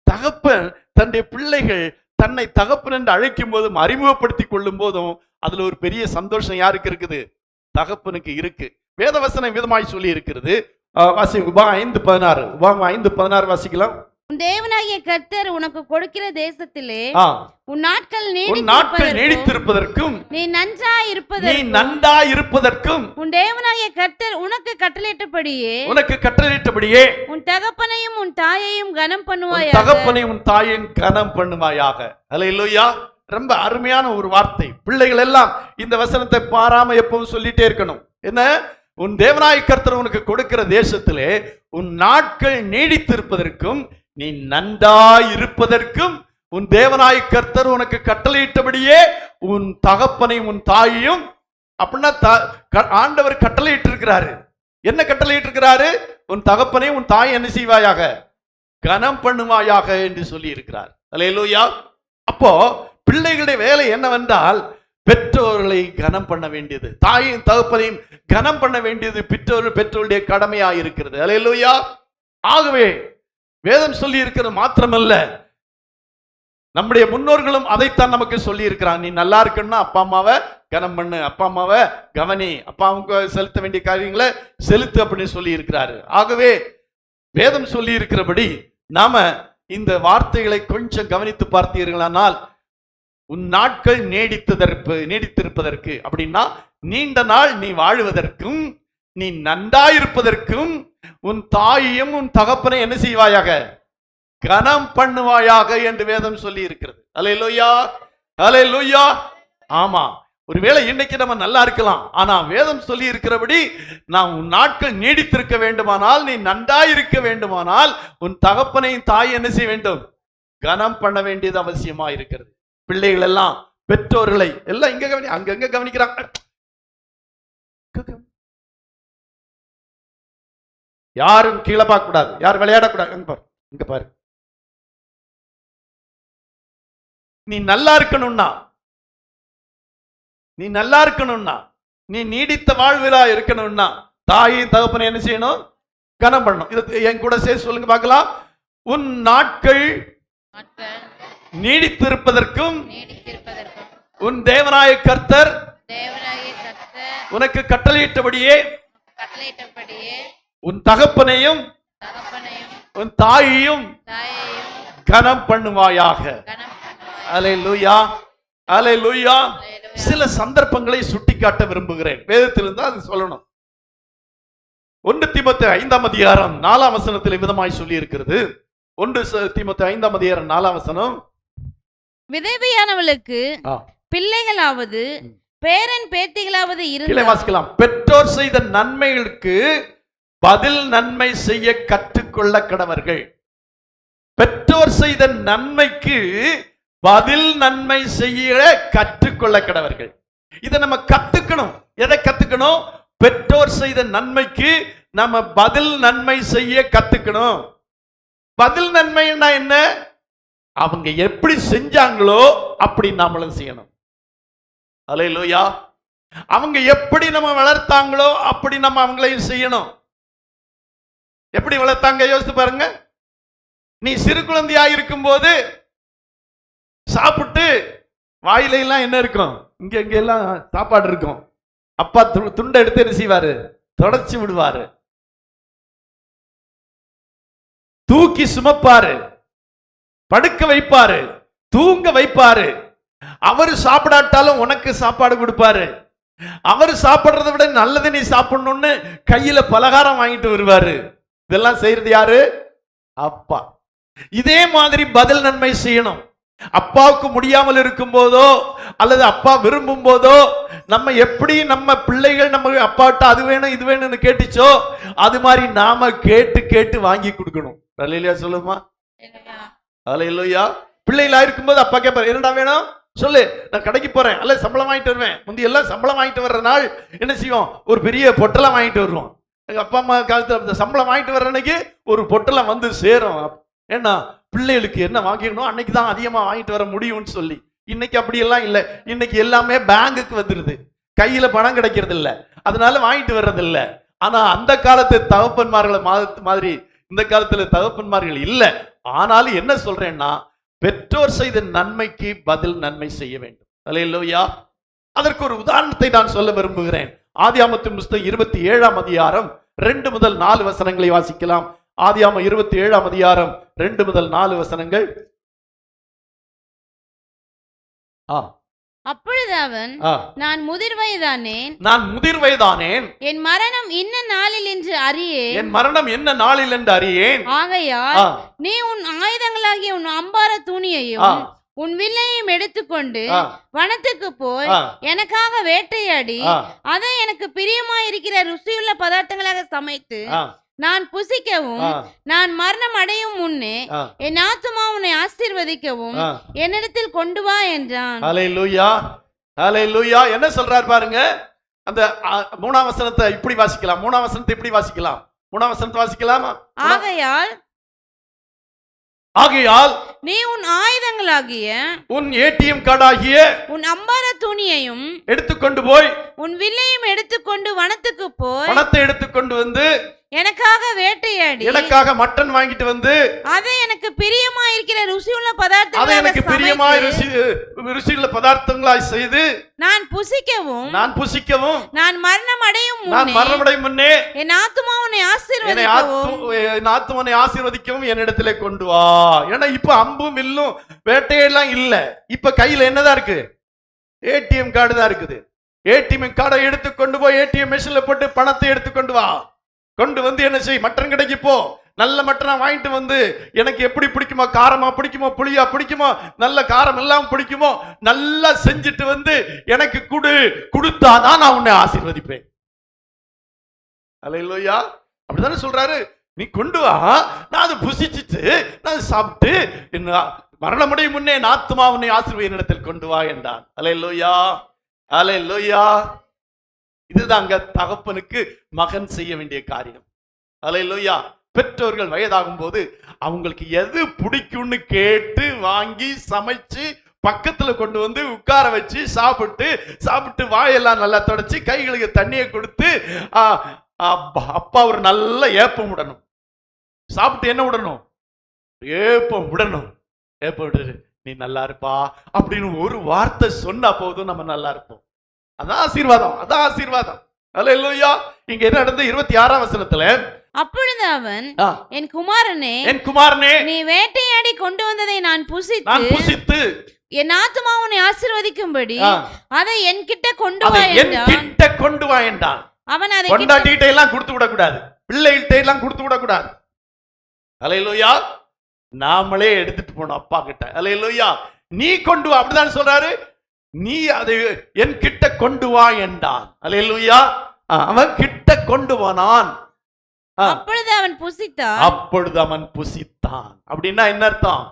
தகப்பன் தன்னுடைய பிள்ளைகள் தன்னை தகப்பன் என்று அழைக்கும் போதும் அறிமுகப்படுத்திக் கொள்ளும் போதும் அதுல ஒரு பெரிய சந்தோஷம் யாருக்கு இருக்குது? தகப்பனுக்கு இருக்கு. வேதவசனம் விதமாய் சொல்லி இருக்கிறது, வாசி உபாகம் 5:16. உபாகம் 5:16 வாசிக்கலாம்.
உன் தேவனாகிய கர்த்தர் உனக்கு கொடுக்கிற தேசத்திலே உன் நாட்கள்
நீடித்திருப்பதற்கும்
நீ நன்றாய் இருப்பதற்கும்
உன்
தேவனாகிய கர்த்தர் உனக்கு கட்டளையிட்டபடியே
உன்
தகப்பனையும் உன் தாயையும் கனம்
பண்ணுவாயாக. அல்லேலூயா. ரொம்ப அருமையான ஒரு வார்த்தை. பிள்ளைகள் எல்லாம் இந்த வசனத்தை பாராம எப்பவும் சொல்லிட்டே இருக்கணும். என்ன? உன் தேவனாகிய கர்த்தர் உனக்கு கொடுக்கிற தேசத்திலே உன் நாட்கள் நீடித்திருப்பதற்கும் நீ நன்றாய் இருப்பதற்கும் உன் தேவனாகிய கர்த்தர் உனக்கு கட்டளையிட்டபடியே உன் தகப்பனையும் உன் தாயையும், அப்படின்னா ஆண்டவர் கட்டளையிட்டு இருக்கிறாரு. என்ன கட்டளையிட்டு இருக்கிறாரு? உன் தகப்பனையும் உன் தாயை என்ன செய்வாயாக? கனம் பண்ணுவாயாக என்று சொல்லி இருக்கிறார். அல்லேலூயா. அப்போ பிள்ளைகளுடைய வேலை என்னவென்றால் பெற்றோர்களை கனம் பண்ண வேண்டியது, தாயையும் தகப்பனையும் கனம் பண்ண வேண்டியது பெற்றோருடைய கடமையாக இருக்கிறது. அல்லேலூயா. ஆகவே வேதம் சொல்லி இருக்கிறது மாத்திரமல்ல, நம்முடைய முன்னோர்களும் அதைத்தான் நமக்கு சொல்லி இருக்கிறாங்க. நீ நல்லா இருக்கணும்னா அப்பா அம்மாவை கனம் பண்ணு, அப்பா அம்மாவை கவனி, அப்பா அம்மாவுக்கு செலுத்த வேண்டிய காரியங்களை செலுத்து அப்படின்னு சொல்லி இருக்கிறாரு. ஆகவே வேதம் சொல்லி இருக்கிறபடி நாம இந்த வார்த்தைகளை கொஞ்சம் கவனித்து பார்த்தீர்களானால் உன் நாட்கள் நீடித்திருப்பதற்கு அப்படின்னா நீண்ட நாள் நீ வாழுவதற்கும் நீ நன்றாயிருப்பதற்கும் உன் தாயையும் உன் தகப்பனை என்ன செய்வாயாக? கனம் பண்ணுவாயாக என்று வேதம் சொல்லி இருக்கிறது. அல்லேலூயா, அல்லேலூயா. ஆமா, ஒருவேளை இன்னைக்கு நம்ம நல்லா இருக்கலாம், ஆனா வேதம் சொல்லி இருக்கிறபடி நாம் உன் நாட்கள் நீடித்திருக்க வேண்டுமானால், நீ நன்றாயிருக்க வேண்டுமானால் உன் தகப்பனையும் தாய் என்ன செய்ய வேண்டும்? கனம் பண்ண வேண்டியது அவசியமா இருக்கிறது. பிள்ளைகள் எல்லாம் பெற்றோர்களை எல்லாம் இங்க அங்கங்க கவனிக்கிறாங்க. யாரும் கீழே பார்க்க கூடாது, யாரும் விளையாடக்கூடாது. இங்க பாரு, நீ நல்லா இருக்கணும்னா நீ நீடித்த வாழ்விலா இருக்கணும்னா தாயும் தகப்பனை என்ன செய்யணும்? கனம் பண்ணணும். இது என் கூட சேர்த்து சொல்லுங்க பார்க்கலாம். உன் நாட்கள் நீடித்திருப்பதற்கும் உன் தேவனாகிய கர்த்தர் உனக்கு கட்டளையிட்டபடியே உன் தகப்பனையும் உன் தாயையும் கனம் பண்ணுவாயாக. அல்லேலூயா, அல்லேலூயா. சில சந்தர்ப்பங்களை சுட்டிக்காட்ட விரும்புகிறேன். வேதத்திலிருந்து அது சொல்லணும். 1 தீமோத்தேயு 5ஆம் அதிகாரம் 4ஆம் வசனத்தில் விதமாய் சொல்லி இருக்கிறது. 1 தீமோத்தேயு 5ஆம் அதிகாரம் 4ஆம் வசனம்,
விதவையானவளுக்கு பிள்ளைகளாவது பேரன் பேத்திகளாவது இருந்தால்
வாசிக்கலாம். பெற்றோர் செய்த நன்மைகளுக்கு பதில் நன்மை செய்ய கற்றுக்கொள்ள கடவர்கள். பெற்றோர் செய்த நன்மைக்கு பதில் நன்மை செய்ய கற்றுக்கொள்ள கடவர்கள். இதை நம்ம கத்துக்கணும். எதை கத்துக்கணும்? பெற்றோர் செய்த நன்மைக்கு நம்ம பதில் நன்மை செய்ய கத்துக்கணும். பதில் நன்மைன்னா என்ன? அவங்க எப்படி செஞ்சாங்களோ அப்படி நாமளும் செய்யணும். அல்லேலூயா. அவங்க எப்படி நம்ம வளர்த்தாங்களோ அப்படி நம்ம அவங்களையும் செய்யணும். எப்படி வளர்த்தாங்க யோசித்து பாருங்க. நீ சிறு குழந்தையா இருக்கும் போது சாப்பிட்டு வாயில எல்லாம் என்ன இருக்கும்? இங்க இங்க எல்லாம் சாப்பாடு இருக்கும். அப்பா துண்டை எடுத்து என்ன செய்வாரு? தொடச்சி விடுவாரு, தூக்கி சுமப்பாரு, படுக்க வைப்பாரு, தூங்க வைப்பாரு. அவரு சாப்பிடாட்டாலும் உனக்கு சாப்பாடு கொடுப்பாரு. அவரு சாப்பிடுறதை விட நல்லது நீ சாப்பிடணும்னு கையில பலகாரம் வாங்கிட்டு வருவாரு. இதெல்லாம் செய்யறது யாரு? அப்பா. இதே மாதிரி பதில் நன்மை செய்யணும். அப்பாவுக்கு முடியாமல் இருக்கும் போதோ அல்லது அப்பா விரும்பும் போதோ நம்ம எப்படி நம்ம பிள்ளைகள் நம்ம அப்பாட்ட அது வேணும் இது வேணும்னு கேட்டுச்சோ அது மாதிரி நாம கேட்டு கேட்டு வாங்கி கொடுக்கணும். அல்லேலூயா சொல்லுமா? அல்லேலூயா. பிள்ளைகளா இருக்கும்போது அப்பா கேட்பாரு, என்னடா வேணும் சொல்லு, நான் கடைக்கு போறேன், அல்ல சம்பளம் வாங்கிட்டு வருவேன். முந்தி எல்லாம் சம்பளம் வாங்கிட்டு வர்ற நாள் என்ன செய்வோம்? ஒரு பெரிய பொட்டலம் வாங்கிட்டு வருவோம். எங்க அப்பா அம்மா காலத்துல சம்பளம் வாங்கிட்டு வர்ற அன்னைக்கு ஒரு பொட்டலம் வந்து சேரும். ஏன்னா பிள்ளைகளுக்கு என்ன வாங்கிக்கணும் அன்னைக்கு தான் அதிகமா வாங்கிட்டு வர முடியும்னு சொல்லி. இன்னைக்கு அப்படி எல்லாம் இல்லை. இன்னைக்கு எல்லாமே பேங்குக்கு வந்துருது, கையில பணம் கிடைக்கிறது இல்லை, அதனால வாங்கிட்டு வர்றது இல்லை. ஆனா அந்த காலத்து தகப்பன்மார்களை மாதிரி இந்த காலத்துல தகப்பன்மார்கள் இல்லை. ஆனாலும் என்ன சொல்றேன்னா, பெற்றோர் செய்த நன்மைக்கு பதில் நன்மை செய்ய வேண்டும். அல்லேலூயா. அதற்கு ஒரு உதாரணத்தை நான் சொல்ல விரும்புகிறேன். ஆதியாகமத்தின் புத்தகம் 27ஆம் அதிகாரம் 2 முதல் 4 வசனங்களை வாசிக்கலாம். ஆதியாகமம் 27ஆம் அதிகாரம் 2 முதல் 4 வசனங்கள்.
அப்பொழுது அவன், நான் முதிர் வயதானேன்,
என்
மரணம் இன்ன நாளில் என்று அறியேன்,
என் மரணம் என்ன நாளில் என்று அறியேன்.
ஆகையால் நீ உன் ஆயுதங்களாகிய உன் அம்பார தூணியையும் உன் வில்லையும் எடுத்துக்கொண்டு வனத்துக்கு போய் எனக்காக வேட்டையாடி அதை எனக்கு பிரியமாயிருக்கிற ருசியுள்ள பதார்த்தங்களாக சமைத்து நான் புசிக்கவும் நான் மரணம் அடையும் முன்னே என் ஆத்துமா உன்னை ஆசீர்வதிக்கவும் என்னிடத்தில் கொண்டு வா என்றான்.
ஹல்லேலூயா, ஹல்லேலூயா. என்ன சொல்றார் பாருங்க. அந்த 3ஆம் வசனத்தை இப்படி வாசிக்கலாம். 3ஆம் வசனத்தை இப்படி வாசிக்கலாம். 3ஆம் வசனத்தை வாசிக்கலாமா? ஆகையால்
நீ உன் ஆயுதங்களாகிய
உன் ஏடிஎம் கார்டாகிய
உன் அம்பார துணியையும்
எடுத்துக்கொண்டு போய்
உன் வில்லையும் எடுத்துக்கொண்டு வனத்துக்கு போய்
பணத்தை எடுத்துக்கொண்டு வந்து
எனக்காக வேட்டையாடி
எனக்காக மட்டன் வாங்கிட்டு வந்து
அதை எனக்கு பிரியமா இருக்கிற ருசியுள்ள பதார்த்தங்களை
அதை எனக்கு பிரியமாய் ருசியுள்ள பதார்த்தங்களாய் செய்து நான் புசிக்கவும்
நான் மரணம் அடையும்
முன்னே
என் ஆத்துமா உன்னை
ஆசீர்வதிக்கவும் என்னிடத்திலே கொண்டு வா. ஏன்னா இப்ப அம்பும் வில்லும் வேட்டையெல்லாம் இல்ல. இப்ப கையில என்னதான் இருக்கு? ஏடிஎம் கார்டு தான் இருக்குது. ஏடிஎம் கார்டை எடுத்து கொண்டு போய் ஏடிஎம் மெஷின்ல போட்டு பணத்தை எடுத்துக்கொண்டு வா. கொண்டு வந்து என்ன செய்? மட்டன் கடைக்கு போ, நல்ல மட்டனா வாங்கிட்டு வந்து எனக்கு எப்படி பிடிக்குமோ, காரமா பிடிக்குமோ, புளியா பிடிக்குமோ, நல்ல காரம் எல்லாம் பிடிக்குமோ, நல்லா செஞ்சுட்டு வந்து எனக்கு கொடுத்தாதான் நான் உன்னை ஆசீர்வதிப்பேன். அல்லேலூயா. அப்படித்தானே சொல்றாரு. நீ கொண்டு வா, நான் அதை புசிச்சுட்டு நான் சாப்பிட்டு என்ன மரணமுடைய முன்னே என் ஆத்துமா உன்னை ஆசீர்வதிக்கும் இடத்தில் கொண்டு வா என்றான். அல்லேலூயா, அல்லேலூயா. இதுதாங்க தகப்பனுக்கு மகன் செய்ய வேண்டிய காரியம். அல்லேலூயா. பெற்றோர்கள் வயதாகும் போது அவங்களுக்கு எது பிடிக்கும்னு கேட்டு வாங்கி சமைச்சு பக்கத்துல கொண்டு வந்து உட்கார வச்சு சாப்பிட்டு வாயெல்லாம் நல்லா தொடச்சி கைகளுக்கு தண்ணியை கொடுத்து அப்பா ஒரு நல்ல ஏப்பம் விடணும். சாப்பிட்டு என்ன விடணும்? ஏப்பம் விடணும். ஏப்பம் விடு, நீ நல்லா இருப்பா அப்படின்னு ஒரு வார்த்தை சொன்னா போதும், நம்ம நல்லா இருப்போம். அதான் ஆசீர்வாதம், அதான் ஆசீர்வாதம். அல்லேலூயா. இங்க என்ன நடந்தது? 26ஆம் வசனத்துல,
அப்பொழுது அவன், என் குமாரனே நீ வேட்டையாடி கொண்டு வந்ததை நான் புசித்து என் ஆத்துமா உன்னை ஆசீர்வதிக்கும்படி அதை என்கிட்ட கொண்டு வா என்றான். அவன் அதை
கொண்டாட்டிட்ட எல்லாம் கொடுத்து விடக்கூடாது, பிள்ளைகிட்ட எல்லாம் கொடுத்து விடக்கூடாது. அல்லேலூயா. நாமளே எடுத்துட்டு போனோம் அப்பா கிட்ட. அல்லேலூயா. நீ கொண்டு வா, அப்படிதான் சொல்றாரு. நீ அதை என் கிட்ட கொண்டு வா என்றான். அல்லேலூயா. அவன் கிட்ட கொண்டு போனான்.
அப்பொழுது அவன் புசித்தான். அப்படின்னா என்ன அர்த்தம்?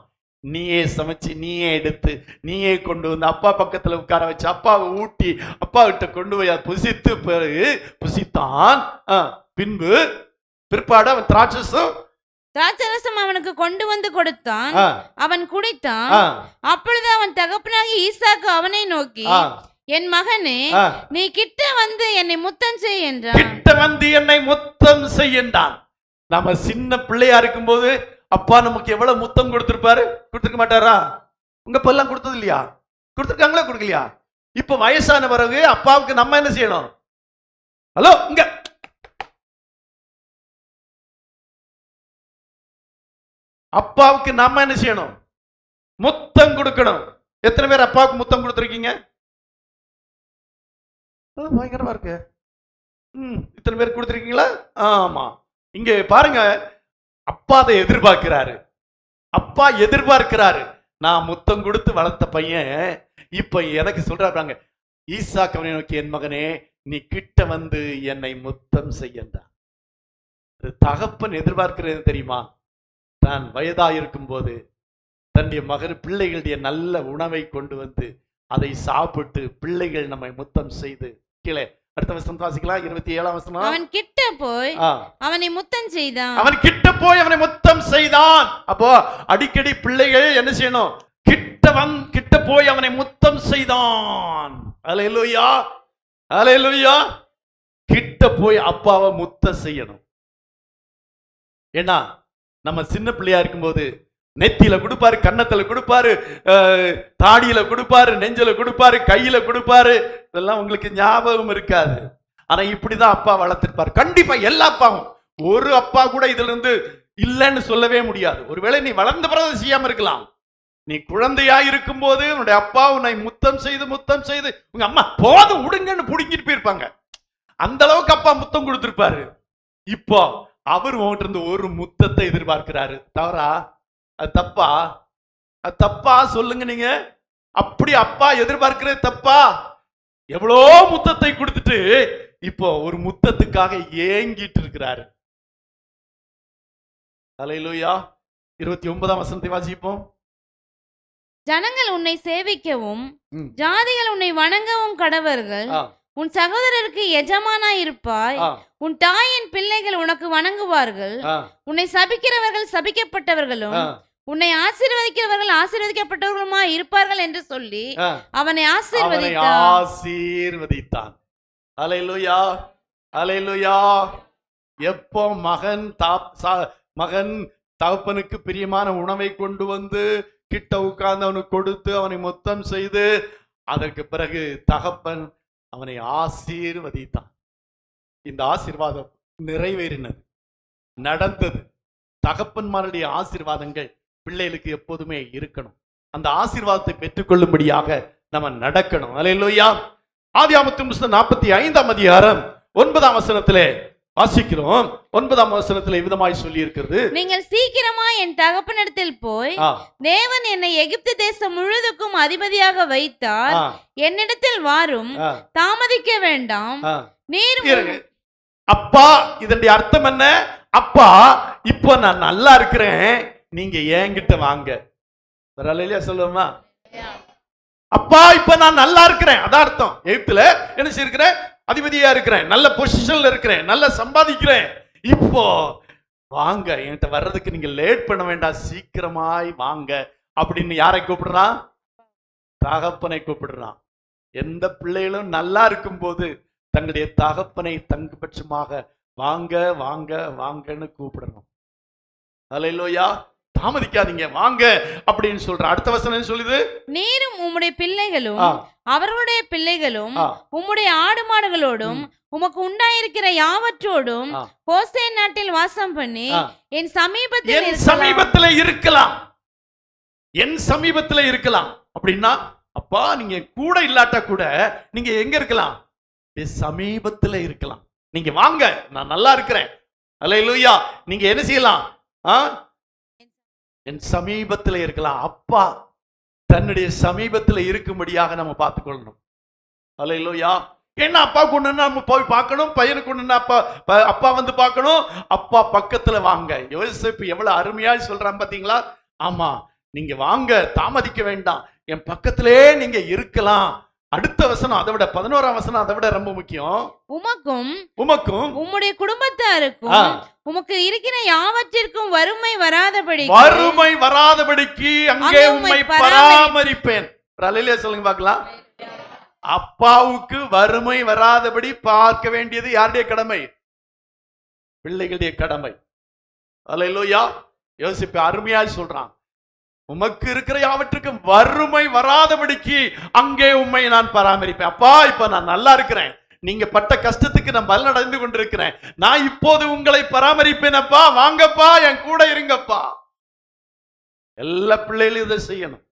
நீயே சமைச்சு, நீயே எடுத்து, நீயே கொண்டு வந்து அப்பா பக்கத்துல உட்கார வச்சு அப்பாவை ஊட்டி அப்பா கிட்ட கொண்டு போய் புசித்து பிறகு புசித்தான். பிற்பாடு அவன் திராட்சரசம் அவனுக்கு கொண்டு வந்து கொடுத்தான். அவன் குடித்தான். அப்பொழுது அவன் தகப்பனாகி ஈசாக்கு அவனை நோக்கி, என் மகனே நீ கிட்ட வந்து என்னை முத்தம் செய் என்றான். நம்ம சின்ன பிள்ளையா இருக்கும் போது அப்பா நமக்கு எவ்வளவு முத்தம் கொடுத்திருப்பாரு? கொடுத்துருக்க மாட்டாரா? உங்க பல்லாம் கொடுத்தது இல்லையா? கொடுத்துருக்காங்களா? கொடுக்கலையா? இப்ப வயசான பிறகு அப்பாவுக்கு நம்ம என்ன செய்யணும்? ஹலோ, இங்க அப்பாவுக்கு நம்ம என்ன செய்யணும்? முத்தம் கொடுக்கணும். எத்தனை பேர் அப்பாவுக்கு முத்தம் கொடுத்துருக்கீங்க? பயங்கரமா இருக்கு. இத்தனை பேர் கொடுத்துருக்கீங்களா? ஆமா. இங்க பாருங்க, அப்பா அதை எதிர்பார்க்கிறாரு. அப்பா எதிர்பார்க்கிறாரு. நான் முத்தம் கொடுத்து வளர்த்த பையன் இப்ப எனக்கு சொல்றாங்க, ஈசாக்கவனை நோக்கி, என் மகனே நீ கிட்ட வந்து என்னை முத்தம் செய்யண்டா. தகப்பன் எதிர்பார்க்கிறது தெரியுமா? தான் வயதா இருக்கும் போது தன்னுடைய மகன் பிள்ளைகளுடைய நல்ல உணவை கொண்டு வந்து அதை சாப்பிட்டு பிள்ளைகள் நம்மை முத்தம் செய்து. கீழே அடுத்த வசனம் வாசிக்கலாம். 27ஆம் வசனம். அவன் கிட்ட போய் அவனை முத்தம் செய்தான். அப்போ அடிக்கடி பிள்ளைகள் என்ன செய்யணும்? கிட்ட போய் அவனை முத்தம் செய்தான். அல்லேலூயா, அல்லேலூயா. கிட்ட போய் அப்பாவை முத்தம் செய்யணும். ஏன்னா நம்ம சின்ன பிள்ளையா இருக்கும்போது நெத்தியில கொடுப்பாரு, கன்னத்துல கொடுப்பாரு, தாடியில கொடுப்பாரு, நெஞ்சில கொடுப்பாரு, கையில கொடுப்பாரு. இதெல்லாம் உங்களுக்கு ஞாபகம் இருக்காது. ஆனா இப்படிதான் அப்பா வளர்த்திருப்பார். கண்டிப்பா எல்லா அப்பாவும், ஒரு அப்பா கூட இதுல இருந்து இல்லைன்னு சொல்லவே முடியாது. ஒருவேளை நீ வளர்ந்த பிறகு செய்யாம இருக்கலாம். நீ குழந்தையா இருக்கும் போது உன்னுடைய அப்பா உன்னை முத்தம் செய்து உங்க அம்மா போதும் விடுங்கன்னு புடுங்கிட்டு போயிருப்பாங்க. அந்த அளவுக்கு அப்பா முத்தம் கொடுத்திருப்பாரு. இப்போ அவர் உங்ககிட்ட இருந்து ஒரு முத்தத்தை எதிர்பார்க்கிறாரு. தவறா? அது தப்பா? அது தப்பா சொல்லுங்க நீங்க. அப்படி அப்பா எதிர்பார்க்கிறது தப்பா? எவ்வளோ முத்தத்தை கொடுத்துட்டு இப்போ ஒரு முத்தத்துக்காக ஏங்கிட்டு இருக்கிறாரு. அல்லேலூயா. 29ஆம் வசனத்தை வாசிப்போம்.
ஜனங்கள் உன்னை சேவிக்கவும் ஜாதிகள் உன்னை வணங்கவும் கடவர்கள். உன் சகோதரருக்கு எஜமானாய் இருப்பாய். உன் தாயின் பிள்ளைகள் உனக்கு வணங்குவார்கள். உன்னை சபிக்கிறவர்கள் சபிக்கப்பட்டவர்களும் உன்னை ஆசீர்வதிக்கிறவர்கள் ஆசீர்வதிக்கப்பட்டவர்களுமா இருப்பார்கள் என்று சொல்லி அவனை ஆசீர்வதித்தான். அல்லேலூயா, அல்லேலூயா. எப்போ மகன் தகப்பனுக்கு பிரியமான உணவை கொண்டு வந்து கிட்ட உட்கார்ந்து அவனுக்கு கொடுத்து அவனை முத்தம் செய்து அதற்கு பிறகு தகப்பன் அவனை ஆசீர்வதித்தான். இந்த ஆசீர்வாதம் நிறைவேறினது, நடந்தது. தகப்பன்மாருடைய ஆசீர்வாதங்கள் பிள்ளைகளுக்கு எப்போதுமே இருக்கணும். அந்த ஆசீர்வாதத்தை பெற்றுக்கொள்ளும்படியாக நம்ம நடக்கணும். அல்லேலூயா. ஆதியாகமத்தின் புத்தகம் 45ஆம் அதிகாரம் 9ஆம் வசனத்திலே வாசிக்கிறோம். 9ஆம் வசனத்திலே விதமாய் சொல்லி இருக்கிறது, நீங்கள் சீக்கிரமா என் தகப்பனிடத்தில் போய் தேவன் என்னை எகிப்து தேசம் முழுதுக்கும் அதிபதியாக வைத்தார், என்னிடத்தில் வாரும், தாமதிக்க வேண்டாம். நீர்
அப்பா, இதனுடைய அர்த்தம் என்ன? அப்பா, இப்போ நான் நல்லா இருக்கிறேன், நீங்க என்கிட்ட வாங்க. சொல்லுமா? அப்பா, இப்ப நான் நல்லா இருக்கிறேன், அதான் அர்த்தம். எகிப்துல என்ன செய்யிருக்கிறேன்? அதிபதியா இருக்கிறேன், நல்ல பொசிஷன்ல இருக்கிறேன், நல்லா சம்பாதிக்கிறேன். இப்போ வாங்க, என்கிட்ட வர்றதுக்கு நீங்க லேட் பண்ண வேண்டாம், சீக்கிரமாய் வாங்க அப்படின்னு யாரை கூப்பிடுறான்? தகப்பனை கூப்பிடுறான். எந்த பிள்ளைகளும் நல்லா இருக்கும் போது தங்களுடைய தகப்பனை தங்குபட்சமாக வாங்க வாங்க வாங்கன்னு கூப்பிடணும். அல்லேலூயா. தாமதிக்காதீங்க, வாங்க அப்படின்னு சொல்ற. அடுத்த வசனம் சொல்லுது,
நீரும் உம்முடைய பிள்ளைகளும் அவர்களுடைய பிள்ளைகளும் உம்முடைய ஆடு மாடுகளோடும் உமக்கு உண்டாயிருக்கிற யாவற்றோடும் கோசேன் நாட்டில் வாசம் பண்ணி என் சமீபத்தில் இருக்கலாம்.
என் சமீபத்தில் இருக்கலாம் அப்படின்னா, அப்பா நீங்க கூட இல்லாட்டா கூட நீங்க எங்க இருக்கலாம்? என் சமீபத்தில் இருக்கலாம். நீங்க வாங்க, நான் நல்லா இருக்கிறேன். அல்லேலூயா. நீங்க என்ன செய்யலாம்? என் சமீபத்தில் இருக்கலாம். அப்பா தன்னுடைய சமீபத்தில் இருக்கும்படியாக நம்ம பார்த்துக்கொள்ளணும். அல்லேலூயா. என்ன அப்பா கொண்டு நம்ம போய் பார்க்கணும், பையனுக்கு கொண்டு அப்பா வந்து பார்க்கணும். அப்பா பக்கத்துல வாங்க. யோசேப்பு எவ்வளவு அருமையா சொல்றான் பாத்தீங்களா? ஆமா, நீங்க வாங்க, தாமதிக்க வேண்டாம், என் பக்கத்திலே நீங்க இருக்கலாம். அடுத்த வசனம் அதை விட 11ஆம் வசனம் அதை விட ரொம்ப முக்கியம். உமக்கும்
உம்முடைய குடும்பத்தாருக்கும் உமக்கு இருக்கிற யாவற்றிற்கும் வறுமை வராதபடிக்கு
அங்கே உம்மை பராமரிப்பேன். சொல்லுங்க பார்க்கலாம். அப்பாவுக்கு வறுமை வராதபடி பார்க்க வேண்டியது யாருடைய கடமை? பிள்ளைகளுடைய கடமை. அல்லேலூயா. யோசிப்பு அருமையா சொல்றான், உமக்கு இருக்கிற யாவற்றுக்கும் வறுமை வராதபடிக்கு அங்கே உம்மை நான் பராமரிப்பேன். அப்பா, இப்ப நான் நல்லா இருக்கிறேன், நீங்க பட்ட கஷ்டத்துக்கு நான் பலனடைந்து கொண்டிருக்கிறேன், நான் இப்போது உங்களை பராமரிப்பேன். அப்பா வாங்கப்பா, என் கூட இருங்கப்பா. எல்லா பிள்ளைகளும் இதை செய்யணும்.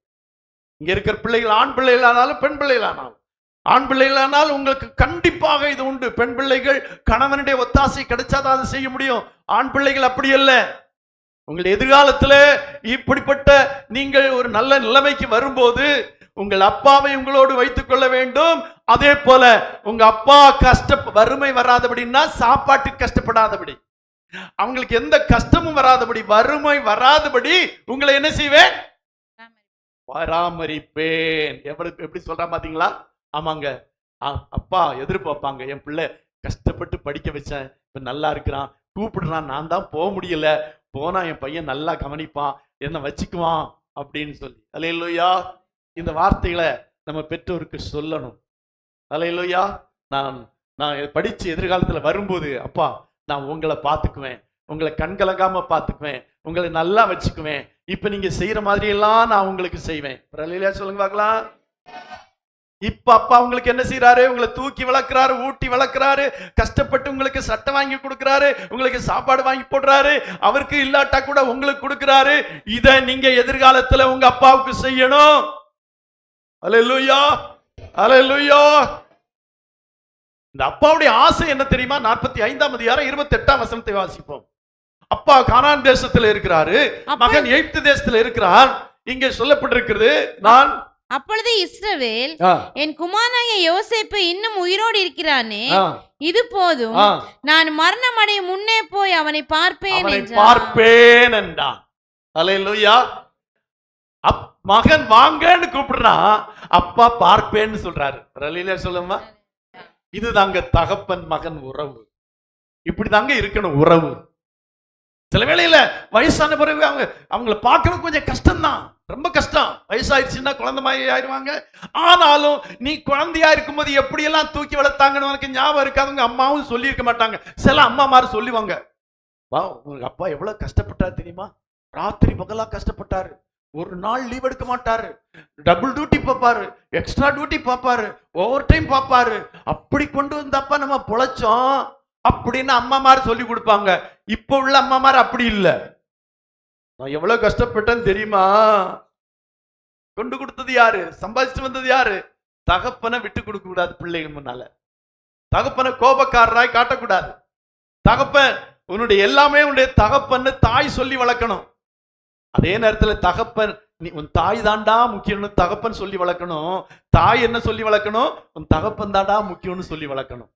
இங்க இருக்கிற பிள்ளைகள், ஆண் பிள்ளைகளானாலும் பெண் பிள்ளைகளானாலும், ஆண் பிள்ளைகளானால் உங்களுக்கு கண்டிப்பாக இது உண்டு. பெண் பிள்ளைகள் கணவனுடைய ஒத்தாசை கிடைச்சாதான் அதை செய்ய முடியும். ஆண் பிள்ளைகள் அப்படி அல்ல. உங்கள் எதிர்காலத்துல இப்படிப்பட்ட நீங்கள் ஒரு நல்ல நிலைமைக்கு வரும்போது உங்கள் அப்பாவை உங்களோடு வைத்துக் கொள்ள வேண்டும். அதே போல உங்க அப்பா வறுமை வராதபடின்னா சாப்பாட்டுக்கு கஷ்டப்படாதபடி, அவங்களுக்கு எந்த கஷ்டமும் வராதபடி, வறுமை வராதபடி உங்களை என்ன செய்வேன்? பராமரிப்பேன். எப்படி சொல்றான் பாத்தீங்களா? ஆமாங்க, அப்பா எதிர்பார்ப்பாங்க, என் பிள்ளை கஷ்டப்பட்டு படிக்க வச்சேன், இப்ப நல்லா இருக்கிறான், கூப்பிடுறான், நான் தான் போக முடியல, போனா என் பையன் நல்லா கவனிப்பான், என்ன வச்சுக்குவான் அப்படின்னு சொல்லி. அல்லேலூயா. இந்த வார்த்தைகளை நம்ம பெற்றோருக்கு சொல்லணும். அல்லேலூயா. நான் படிச்சு எதிர்காலத்துல வரும்போது, அப்பா நான் உங்களை பார்த்துக்குவேன், உங்களை கண்கலங்காம பார்த்துக்குவேன், உங்களை நல்லா வச்சுக்குவேன், இப்ப நீங்க செய்யற மாதிரி எல்லாம் நான் உங்களுக்கு செய்வேன். அல்லேலூயா சொல்லுங்க பார்க்கலாம்.
இப்ப அப்பா உங்களுக்கு என்ன செய்யறாரு? உங்களை தூக்கி வளர்க்கிறாரு, ஊட்டி வளர்க்கிறாரு, கஷ்டப்பட்டு உங்களுக்கு சட்டை வாங்கி கொடுக்கிறாரு, உங்களுக்கு சாப்பாடு வாங்கி போடுறாரு, அவருக்கு இல்லாட்டா கூட உங்களுக்கு கொடுக்கிறாரு. இதை நீங்க எதிர்காலத்துல உங்க அப்பாவுக்கு செய்யணும். அல்லேலூயா, அல்லேலூயா. இந்த அப்பாவுடைய ஆசை என்ன தெரியுமா? 45ஆம் அதிகாரம் 28ஆம் வசனத்தை வாசிப்போம். அப்பா கானான் தேசத்துல இருக்கிறாரு, மகன் எகிப்து தேசத்துல இருக்கிறான். இங்கே சொல்லப்பட்டிருக்கிறது, நான்
அப்பொழுது இஸ்ரவேல், என் குமாரனாகிய யோசேப்பு இன்னும் உயிரோடு இருக்கிறானே, இது போதும், நான் மரணம் அடைய முன்னே போய் அவனை பார்ப்பேன்
என்றான். அல்லேலூயா. மகன் வாங்கன்னு கூப்பிடுறான், அப்பா பார்ப்பேன்னு சொல்றாரு. அல்லேலூயா சொல்லுமா. இதுதாங்க தகப்பன் மகன் உறவு. இப்படிதாங்க இருக்கணும் உறவு. சில வேளையில வயசான பிறகு அவங்கள பார்க்கறது கொஞ்சம் கஷ்டம்தான், ரொம்ப கஷ்டம். வயசாயிருச்சுன்னா குழந்தை மாதிரி ஆயிடுவாங்க. ஆனாலும் நீ குழந்தையா இருக்கும்போது எப்படியெல்லாம் தூக்கி வளர்த்தாங்கன்னு உனக்கு ஞாபகம் இருக்காதுங்க. அம்மாவும் சொல்லி இருக்க மாட்டாங்க. சில அம்மா மாதிரி சொல்லுவாங்க, வா உங்க அப்பா எவ்வளவு கஷ்டப்பட்டாரு தெரியுமா? ராத்திரி பகலா கஷ்டப்பட்டாரு, ஒரு நாள் லீவ் எடுக்க மாட்டாரு, டபுள் டியூட்டி பார்ப்பாரு, எக்ஸ்ட்ரா டியூட்டி பார்ப்பாரு, ஓவர் டைம் பார்ப்பாரு, அப்படி கொண்டு வந்தப்பா நம்ம பொழைச்சோம் அப்படின்னு அம்மா மாதிரி சொல்லி கொடுப்பாங்க. இப்ப உள்ள அம்மா மாதிரி அப்படி இல்லை. நான் எவ்வளவு கஷ்டப்பட்டேன்னு தெரியுமா? கொண்டு கொடுத்தது யாரு? சம்பாதிச்சு வந்தது யாரு? தகப்பனை விட்டு கொடுக்க கூடாது பிள்ளைகள் முன்னால. தகப்பனை கோபக்காரராய் காட்டக்கூடாது. தகப்பன் உன்னுடைய எல்லாமே உன்னுடைய தகப்பன்னு தாய் சொல்லி வளர்க்கணும். அதே நேரத்துல தகப்பன், நீ உன் தாய் தாண்டா முக்கியம்னு தகப்பன் சொல்லி வளர்க்கணும். தாய் என்ன சொல்லி வளர்க்கணும்? உன் தகப்பன் தாண்டா முக்கியம்னு சொல்லி வளர்க்கணும்.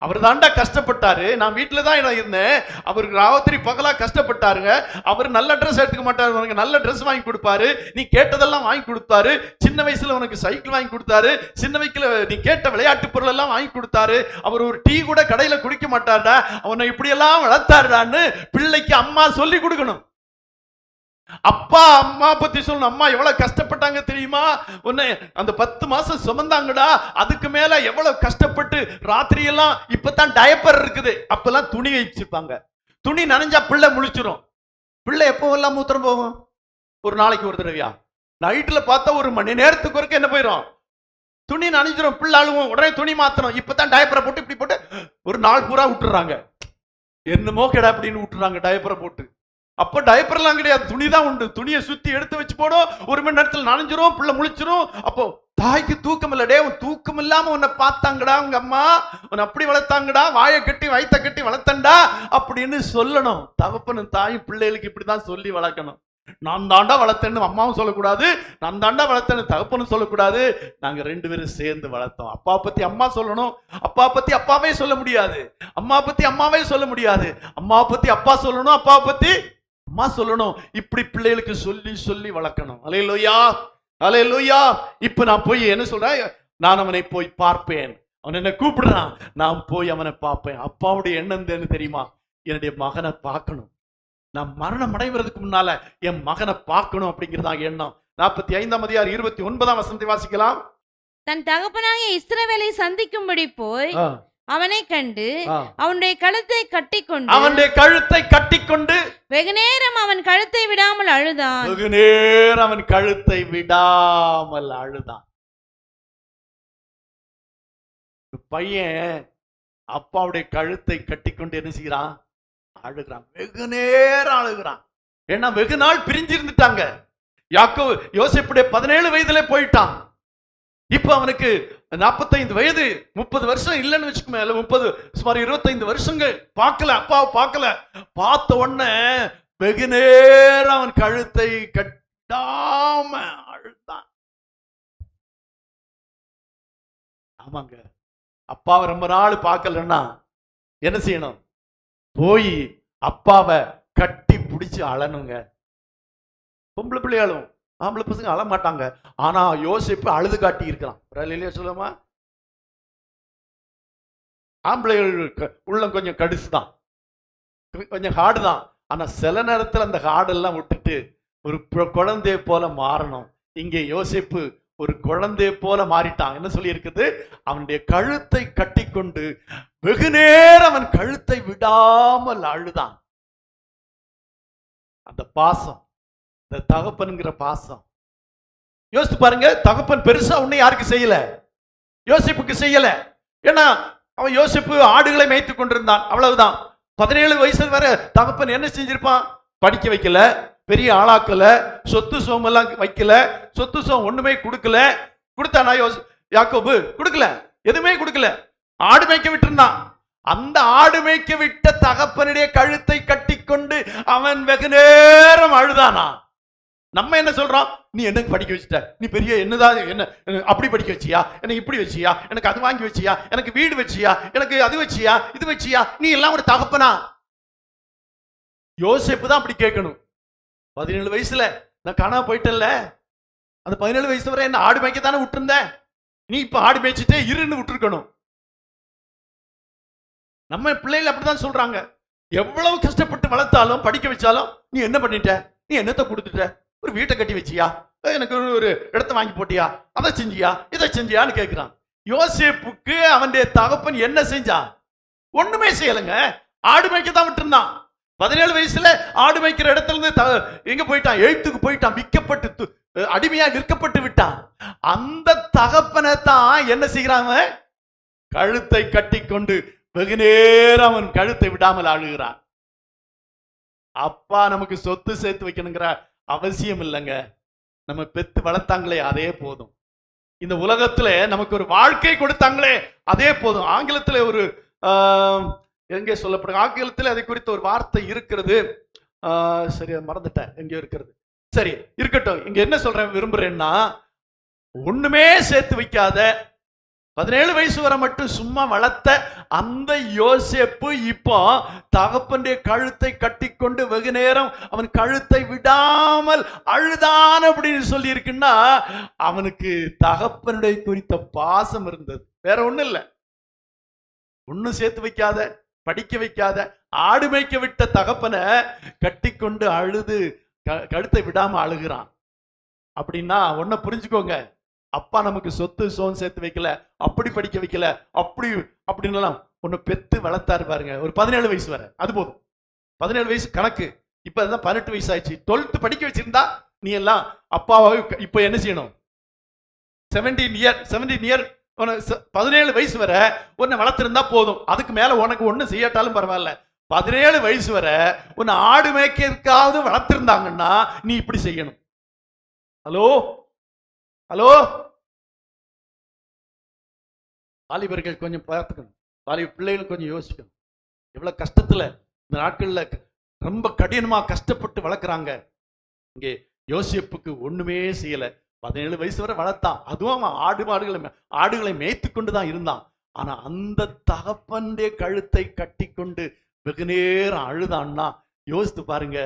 அவர் தாண்டா கஷ்டப்பட்டாரு, நான் வீட்டுல தான் இருந்தேன், அவருக்கு ராத்திரி பகலா கஷ்டப்பட்டாருங்க. அவர் நல்ல ட்ரெஸ் எடுத்துக்க மாட்டாரு, உனக்கு நல்ல ட்ரெஸ் வாங்கி கொடுப்பாரு, நீ கேட்டதெல்லாம் வாங்கி கொடுத்தாரு. சின்ன வயசுல உனக்கு சைக்கிள் வாங்கி கொடுத்தாரு, சின்ன வயசுல நீ கேட்ட விளையாட்டு பொருள் எல்லாம் வாங்கி கொடுத்தாரு. அவர் ஒரு டீ கூட கடையில குடிக்க மாட்டாருடா, அவனை இப்படி எல்லாம் வளர்த்தாருடான்னு பிள்ளைக்கு அம்மா சொல்லி கொடுக்கணும். அப்பா அம்மா பத்தி சொல்லணும். அம்மா எவ்வளவு கஷ்டப்பட்டாங்க தெரியுமா? உன்னை அந்த 10 மாசம் சுமந்தாங்கடா, அதுக்கு மேல எவ்வளவு கஷ்டப்பட்டு ராத்திரி எல்லாம். இப்பதான் டயப்பர் இருக்குது, அப்பெல்லாம் துணி வச்சிருப்பாங்க. துணி நனைஞ்சா பிள்ளை முழிச்சிரும். பிள்ளை எப்போ எல்லாம் மூத்திரம் போகும்? ஒரு நாளைக்கு ஒரு தடவையா? நைட்ல பார்த்தா ஒரு மணி நேரத்துக்கு ஒருக்க என்ன போயிடும், துணி நனைஞ்சிரும், பிள்ளை அழுவும், உடனே துணி மாத்தணும். இப்பதான் டயப்பரை போட்டு இப்படி போட்டு ஒரு நாள் பூரா விட்டுறாங்க. என்னமோ கிடா அப்படின்னு விட்டுறாங்க டயப்பரை போட்டு. அப்ப டயப்பர்லாம் கிடையாது, துணி தான் உண்டு. துணியை சுத்தி எடுத்து வச்சு போடும், 1 மணி நேரத்தில் நனைஞ்சிரும், பிள்ளை முழிச்சிரும். அப்போ தாய்க்கு தூக்கம் இல்லடே, உன் தூக்கம் இல்லாம உன்னை பார்த்தாங்கடா உங்க அம்மா, உன்னை அப்படி வளர்த்தாங்கடா, வாயை கட்டி வயிற்ற கட்டி வளர்த்தண்டா அப்படின்னு சொல்லணும். தகப்பனும் தாயும் பிள்ளைகளுக்கு இப்படிதான் சொல்லி வளர்க்கணும். நான் தாண்டா வளர்த்தேன்னு அம்மாவும் சொல்லக்கூடாது, நான் தாண்டா வளர்த்தேன்னு தகப்பனும் சொல்லக்கூடாது. நாங்க 2 பேரும் சேர்ந்து வளர்த்தோம். அப்பா பத்தி அம்மா சொல்லணும், அப்பா பத்தி அப்பாவே சொல்ல முடியாது, அம்மா பத்தி அம்மாவே சொல்ல முடியாது. அம்மா பத்தி அப்பா சொல்லணும், அப்பா பத்தி அம்மா சொல்லணும். இப்படி பிள்ளைகளுக்கு சொல்லி சொல்லி வளர்க்கணும். அல்லேலூயா, அல்லேலூயா. இப்ப நான் போய் என்ன சொல்றேன்? நான் அவனை போய் பார்ப்பேன். அவன் என்ன கூப்பிடுறான், நான் போய் அவனை பார்ப்பேன். அப்பாவுடைய எண்ணம் என்ன தெரியுமா? என்னுடைய மகனை பார்க்கணும். நான் மரணம் அடைவதற்கு முன்னால என் மகனை பார்க்கணும் அப்படிங்கிறதா எண்ணம். 45ஆம் அதிகாரம் 29ஆம் வசனத்தை வாசிக்கலாம்.
தன் தகப்பனாகிய இஸ்ரவேலை சந்திக்கும்படி போய் அவனை கண்டு அவனுடைய கழுத்தை கட்டிக்கொண்டு வெகு நேரம் அவன் கழுத்தை விடாமல் அழுதான்.
பையன் அப்பாவுடைய கழுத்தை கட்டிக்கொண்டு என்ன செய்யறான்? அழுகிறான். வெகு நேரம் அழுகிறான். ஏன்னா வெகு நாள் பிரிஞ்சிருந்துட்டாங்க. யாக்கோபு யோசேப்புடைய 17 வயதுல போயிட்டான். இப்ப அவனுக்கு 45 வயது, 30 வருஷம் இல்லைன்னு வச்சுக்கோமே, 30 சுமார் 25 வருஷங்கள் பார்க்கல, அப்பாவை பார்க்கல. பார்த்த உடனே வெகு நேரம் அவன் கழுத்தை கட்டாம அழுதான். ஆமாங்க, அப்பாவை ரொம்ப நாள் பார்க்கலன்னா என்ன செய்யணும்? போய் அப்பாவை கட்டி பிடிச்சு அழணுங்க. பொம்பளை பிள்ளையாலும் ஆம்பளை பசங்க அழ மாட்டாங்க. ஆனா யோசிப்பு அழுது காட்டி இருக்கிறான். சொல்லுமா, ஆம்பளைகள் உள்ளம் கொஞ்சம் கடுசுதான், கொஞ்சம் ஹார்டு தான். ஆனா சில நேரத்தில் அந்த ஹார்டெல்லாம் விட்டுட்டு ஒரு குழந்தைய போல மாறணும். இங்கே யோசிப்பு ஒரு குழந்தைய போல மாறிட்டான். என்ன சொல்லி இருக்குது? அவனுடைய கழுத்தை கட்டி கொண்டு வெகு நேரம் அவன் கழுத்தை விடாமல் அழுதான். அந்த பாசம், இந்த தகப்பன்கிற பாசம் யோசித்து பாருங்க. தகப்பன் பெருசா உன்னை யாருக்கு செய்யல, யோசேப்புக்கு செய்யல. ஏன்னா அவன் யோசேப்பு ஆடுகளை மேய்த்து கொண்டிருந்தான், அவ்வளவுதான். 17 வயசு வரை தகப்பன் என்ன செஞ்சிருப்பான்? படிக்க வைக்கல, பெரிய ஆளாக்கல, சொத்து சோமெல்லாம் வைக்கல, சொத்து சோம் ஒண்ணுமே கொடுக்கல. கொடுத்தானா யாக்கோபு? கொடுக்கல, எதுவுமே கொடுக்கல. ஆடு மேய்க்க விட்டுருந்தான். அந்த ஆடு மேய்க்க விட்ட தகப்பனுடைய கழுத்தை கட்டிக்கொண்டு அவன் வெகு நேரம் அழுதானா. நம்ம என்ன சொல்றோம்? நீ என்ன படிக்க வச்சுட்ட, நீ பெரிய என்னதான், என்ன அப்படி படிக்க வச்சியா, எனக்கு இப்படி வச்சியா, எனக்கு அது வாங்கி வச்சியா, எனக்கு வீடு வச்சியா, எனக்கு அது வச்சியா, இது வச்சியா, நீ எல்லாம் ஒரு தகப்பனா? யோசேப்பு தான் அப்படி கேட்கணும். 17 வயசுல நான் காணாம போயிட்டேன்ல, அந்த 17 வயசு வரை என்ன ஆடு மேய்க்கத்தானே விட்டுருந்த, நீ இப்ப ஆடு மேய்ச்சிட்டே இருன்னு விட்டுருக்கணும். நம்ம பிள்ளைகள் அப்படிதான் சொல்றாங்க. எவ்வளவு கஷ்டப்பட்டு வளர்த்தாலும் படிக்க வச்சாலும் நீ என்ன பண்ணிட்ட, நீ என்னத்தை கொடுத்துட்ட, ஒரு வீட்டை கட்டி வச்சியா, எனக்கு ஒரு இடத்த வாங்கி போட்டியா, அதை செஞ்சியா, இதை செஞ்சியான்னு கேட்கிறான். யோசேப்புக்கு அவனுடைய தகப்பன் என்ன செஞ்சான்? ஒண்ணுமே செய்யலைங்க. ஆடு மேய்க்க தான் விட்டுருந்தான். 17 வயசுல ஆடு மேய்க்கிற இடத்துல இருந்து எங்க போயிட்டான்? எகிப்துக்கு போயிட்டான். விற்கப்பட்டு அடிமையா விற்கப்பட்டு விட்டான். அந்த தகப்பனை தான் என்ன செய்கிறாங்க? கழுத்தை கட்டி கொண்டு வெகு நேரம் அவன் கழுத்தை விடாமல் அழுகிறான். அப்பா நமக்கு சொத்து சேர்த்து வைக்கணுங்கிற அவசியம் இல்லைங்க. நம்ம பெத்து வளர்த்தாங்களே அதே போதும். இந்த உலகத்துல நமக்கு ஒரு வாழ்க்கை கொடுத்தாங்களே அதே போதும். ஆங்கிலத்துல ஒரு எங்கே சொல்லப்படும், ஆங்கிலத்தில் அதை குறித்த ஒரு வார்த்தை இருக்கிறது. சரி, மறந்துட்டேன், எங்கேயோ இருக்கிறது. சரி இருக்கட்டும். இங்க என்ன சொல்றேன் விரும்புறேன்னா, ஒண்ணுமே சேர்த்து வைக்காத 17 வயசு வரை மட்டும் சும்மா வளர்த்த அந்த யோசேப்பு இப்போ தகப்பனுடைய கழுத்தை கட்டிக்கொண்டு வெகு நேரம் அவன் கழுத்தை விடாமல் அழுதான் அப்படின்னு சொல்லி இருக்குன்னா, அவனுக்கு தகப்பனுடைய குறித்த பாசம் இருந்தது. வேற ஒண்ணும் இல்லை. ஒன்னும் சேர்த்து வைக்காத, படிக்க வைக்காத, ஆடு மேய்க்க விட்ட தகப்பனை கட்டிக்கொண்டு அழுது கழுத்தை விடாம அழுகிறான். அப்படின்னா ஒன்ன புரிஞ்சுக்கோங்க, அப்பா நமக்கு சொத்து சோன் சேர்த்து வைக்கல, அப்படி படிக்க வைக்கல, அப்படின்னு ஒன்னு பெத்து வளர்த்தாரு பாருங்க. ஒரு 17 வயசு வரை அது போதும். 17 வயசு கணக்கு. இப்ப 18 வயசு ஆயிடுச்சு. 12th படிக்க வச்சிருந்தா நீ எல்லாம் அப்பாவை இப்ப என்ன செய்யணும்? 17 இயர் 17 வயசு வரை உன்னை வளர்த்திருந்தா போதும். அதுக்கு மேல உனக்கு ஒண்ணு செய்யாட்டாலும் பரவாயில்ல. 17 வயசு வரை உன்னை ஆடு மேய்க்கிறதுக்காவது வளர்த்திருந்தாங்கன்னா நீ இப்படி செய்யணும். ஹலோ ஹலோ, வாலிபர்கள் கொஞ்சம் பார்த்துக்கணும். வாலிப பிள்ளைகள் கொஞ்சம் யோசிக்கணும். எவ்வளவு கஷ்டத்துல இந்த நாட்கள்ல ரொம்ப கடினமா கஷ்டப்பட்டு வளர்க்குறாங்க. இங்கே யோசேப்புக்கு ஒண்ணுமே செய்யல. 17 வயசு வரை வளர்த்தான். அதுவும் அவன் ஆடுகளை மேய்த்து கொண்டுதான் இருந்தான். ஆனா அந்த தகப்பனுடைய கழுத்தை கட்டி கொண்டு வெகு நேரம் அழுதான்னா யோசித்து பாருங்க.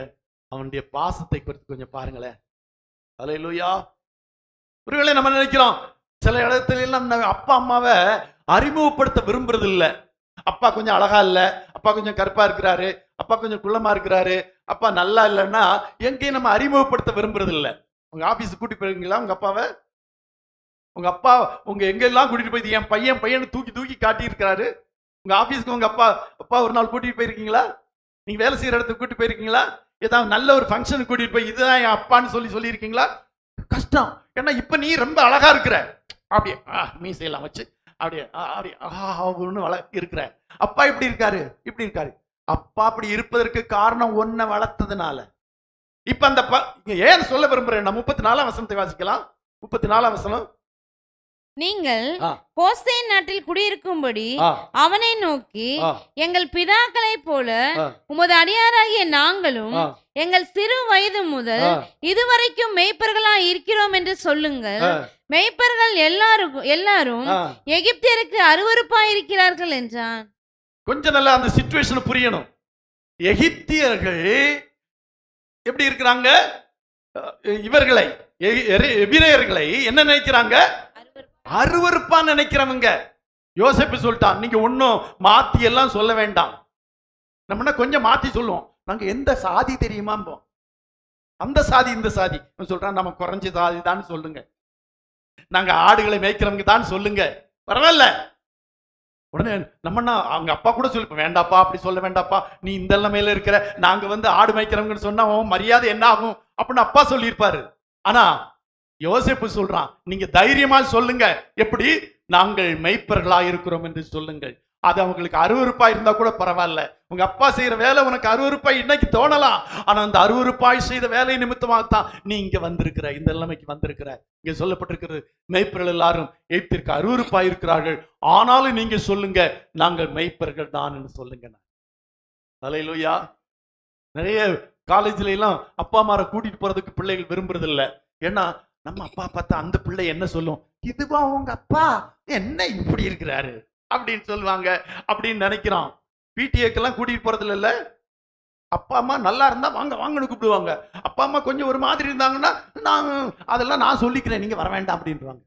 அவனுடைய பாசத்தை குறித்து கொஞ்சம் பாருங்களேன். அல்லேலூயா. ஒருவேளை நம்ம நினைக்கிறோம், சில இடத்துல எல்லாம் அப்பா அம்மாவை அறிமுகப்படுத்த விரும்புறது இல்லை. அப்பா கொஞ்சம் அழகா இல்ல, அப்பா கொஞ்சம் கருப்பா இருக்கிறாரு, அப்பா கொஞ்சம் குள்ளமா இருக்கிறாரு, அப்பா நல்லா இல்லைன்னா எங்கேயும் நம்ம அறிமுகப்படுத்த விரும்புறது இல்லை. உங்க ஆபீஸ் கூட்டி போயிருக்கீங்களா உங்க அப்பாவை? உங்க அப்பா உங்க எங்கெல்லாம் கூட்டிட்டு போய் என் பையன் தூக்கி தூக்கி காட்டி இருக்கிறாரு. உங்க ஆபீஸ்க்கு உங்க அப்பா ஒரு நாள் கூட்டிட்டு போயிருக்கீங்களா? நீங்க வேலை செய்யற இடத்துக்கு கூட்டிட்டு போயிருக்கீங்களா? ஏதாவது நல்ல ஒரு ஃபங்க்ஷனுக்கு கூட்டிட்டு போய் இதுதான் என் அப்பான்னு சொல்லியிருக்கீங்களா? கஷ்டம். ஏன்னா இப்ப நீ ரொம்ப அழகா இருக்கிற, அப்படியே மீசையெல்லாம் வச்சு அப்படியே இருக்கிற. அப்பா இப்படி இருக்காரு. அப்பா அப்படி இருப்பதற்கு காரணம் ஒன்ன வளர்த்ததுனால. இப்ப அந்த ஏன் சொல்ல விரும்புறேன், 34ஆம் வசனத்தை வாசிக்கலாம். 34ஆம் வசனம்.
நீங்கள் கோசேன் நாட்டில் குடியிருக்கும்படி அவனை நோக்கி, எங்கள் பிதாக்களைப் போல உமது அடியாராகிய நாங்களும் எங்கள் சிறு வயது முதல் இதுவரைக்கும் மேய்ப்பர்களாய் இருக்கிறோம் என்று சொல்லுங்கள். மேய்ப்பர்கள் எல்லாரும் எகிப்தியருக்கு அருவருப்பாய் இருக்கிறார்கள் என்றான்.
கொஞ்சம் நல்லா அந்த சிச்சுவேஷன் புரியணும். எகிப்தியர்கள் எப்படி இருக்கிறாங்க? இவர்களை எபிரேயர்களை என்ன நினைக்கிறாங்க? அருவருப்பா நினைக்கிறவங்க. யோசேப்பு சொல்லிட்டான், நீங்க ஒன்னும் மாத்தி எல்லாம் சொல்ல வேண்டாம். நம்ம கொஞ்சம் மாத்தி சொல்லுவோம். நாங்க எந்த சாதி தெரியுமா, அந்த சாதி இந்த சாதி சொல்றான். நம்ம குறைஞ்ச சாதி தான் சொல்லுங்க, நாங்க ஆடுகளை மேய்க்கிறவங்க தான் சொல்லுங்க, பரவாயில்ல. உடனே நம்ம அவங்க அப்பா கூட சொல்லி, வேண்டாப்பா அப்படி சொல்ல வேண்டாப்பா, நீ இந்த நிலைமையில இருக்கிற, நாங்க ஆடு மேய்க்கிறவங்கன்னு சொன்னா மரியாதை என்ன ஆகும் அப்படின்னு அப்பா சொல்லியிருப்பாரு. ஆனா யோசேப்பு சொல்றான், நீங்க தைரியமா சொல்லுங்க. எப்படி? நாங்கள் மெய்ப்பர்களாக இருக்கிறோம் என்று சொல்லுங்கள். அது அவங்களுக்கு அருவருப்பா இருந்தா கூட பரவாயில்ல. உங்க அப்பா செய்யற வேலை உனக்கு அருவருப்பாய் இன்னைக்கு தோணலாம். ஆனா அந்த அருவருப்பாய் செய்த வேலை நிமித்தமாகத்தான் நீ இங்க வந்திருக்கிற, இந்த நிலைமைக்கு வந்திருக்கிற. இங்க சொல்லப்பட்டிருக்கிறது, மெய்ப்பர்கள் எல்லாரும் எய்த்திற்கு அருவருப்பாய் இருக்கிறார்கள், ஆனாலும் நீங்க சொல்லுங்க நாங்கள் மெய்ப்பர்கள் தான் என்று சொல்லுங்க. அல்லேலூயா. நிறைய காலேஜ்ல எல்லாம் அப்பா அம்மாரை கூட்டிட்டு போறதுக்கு பிள்ளைகள் விரும்புறது இல்ல. ஏன்னா நம்ம அப்பா பார்த்தா அந்த பிள்ளை என்ன சொல்லும், இதுவா உங்க அப்பா என்ன இப்படி இருக்கிறாரு அப்படின்னு சொல்லுவாங்க அப்படின்னு நினைக்கிறான். பிடிஏக்கெல்லாம் கூட்டிட்டு போறது இல்ல. அப்பா அம்மா நல்லா இருந்தா வாங்க வாங்கன்னு கூப்பிடுவாங்க. அப்பா அம்மா கொஞ்சம் ஒரு மாதிரி இருந்தாங்கன்னா அதெல்லாம் நான் சொல்லிக்கிறேன், நீங்க வர வேண்டாம் அப்படின்றாங்க.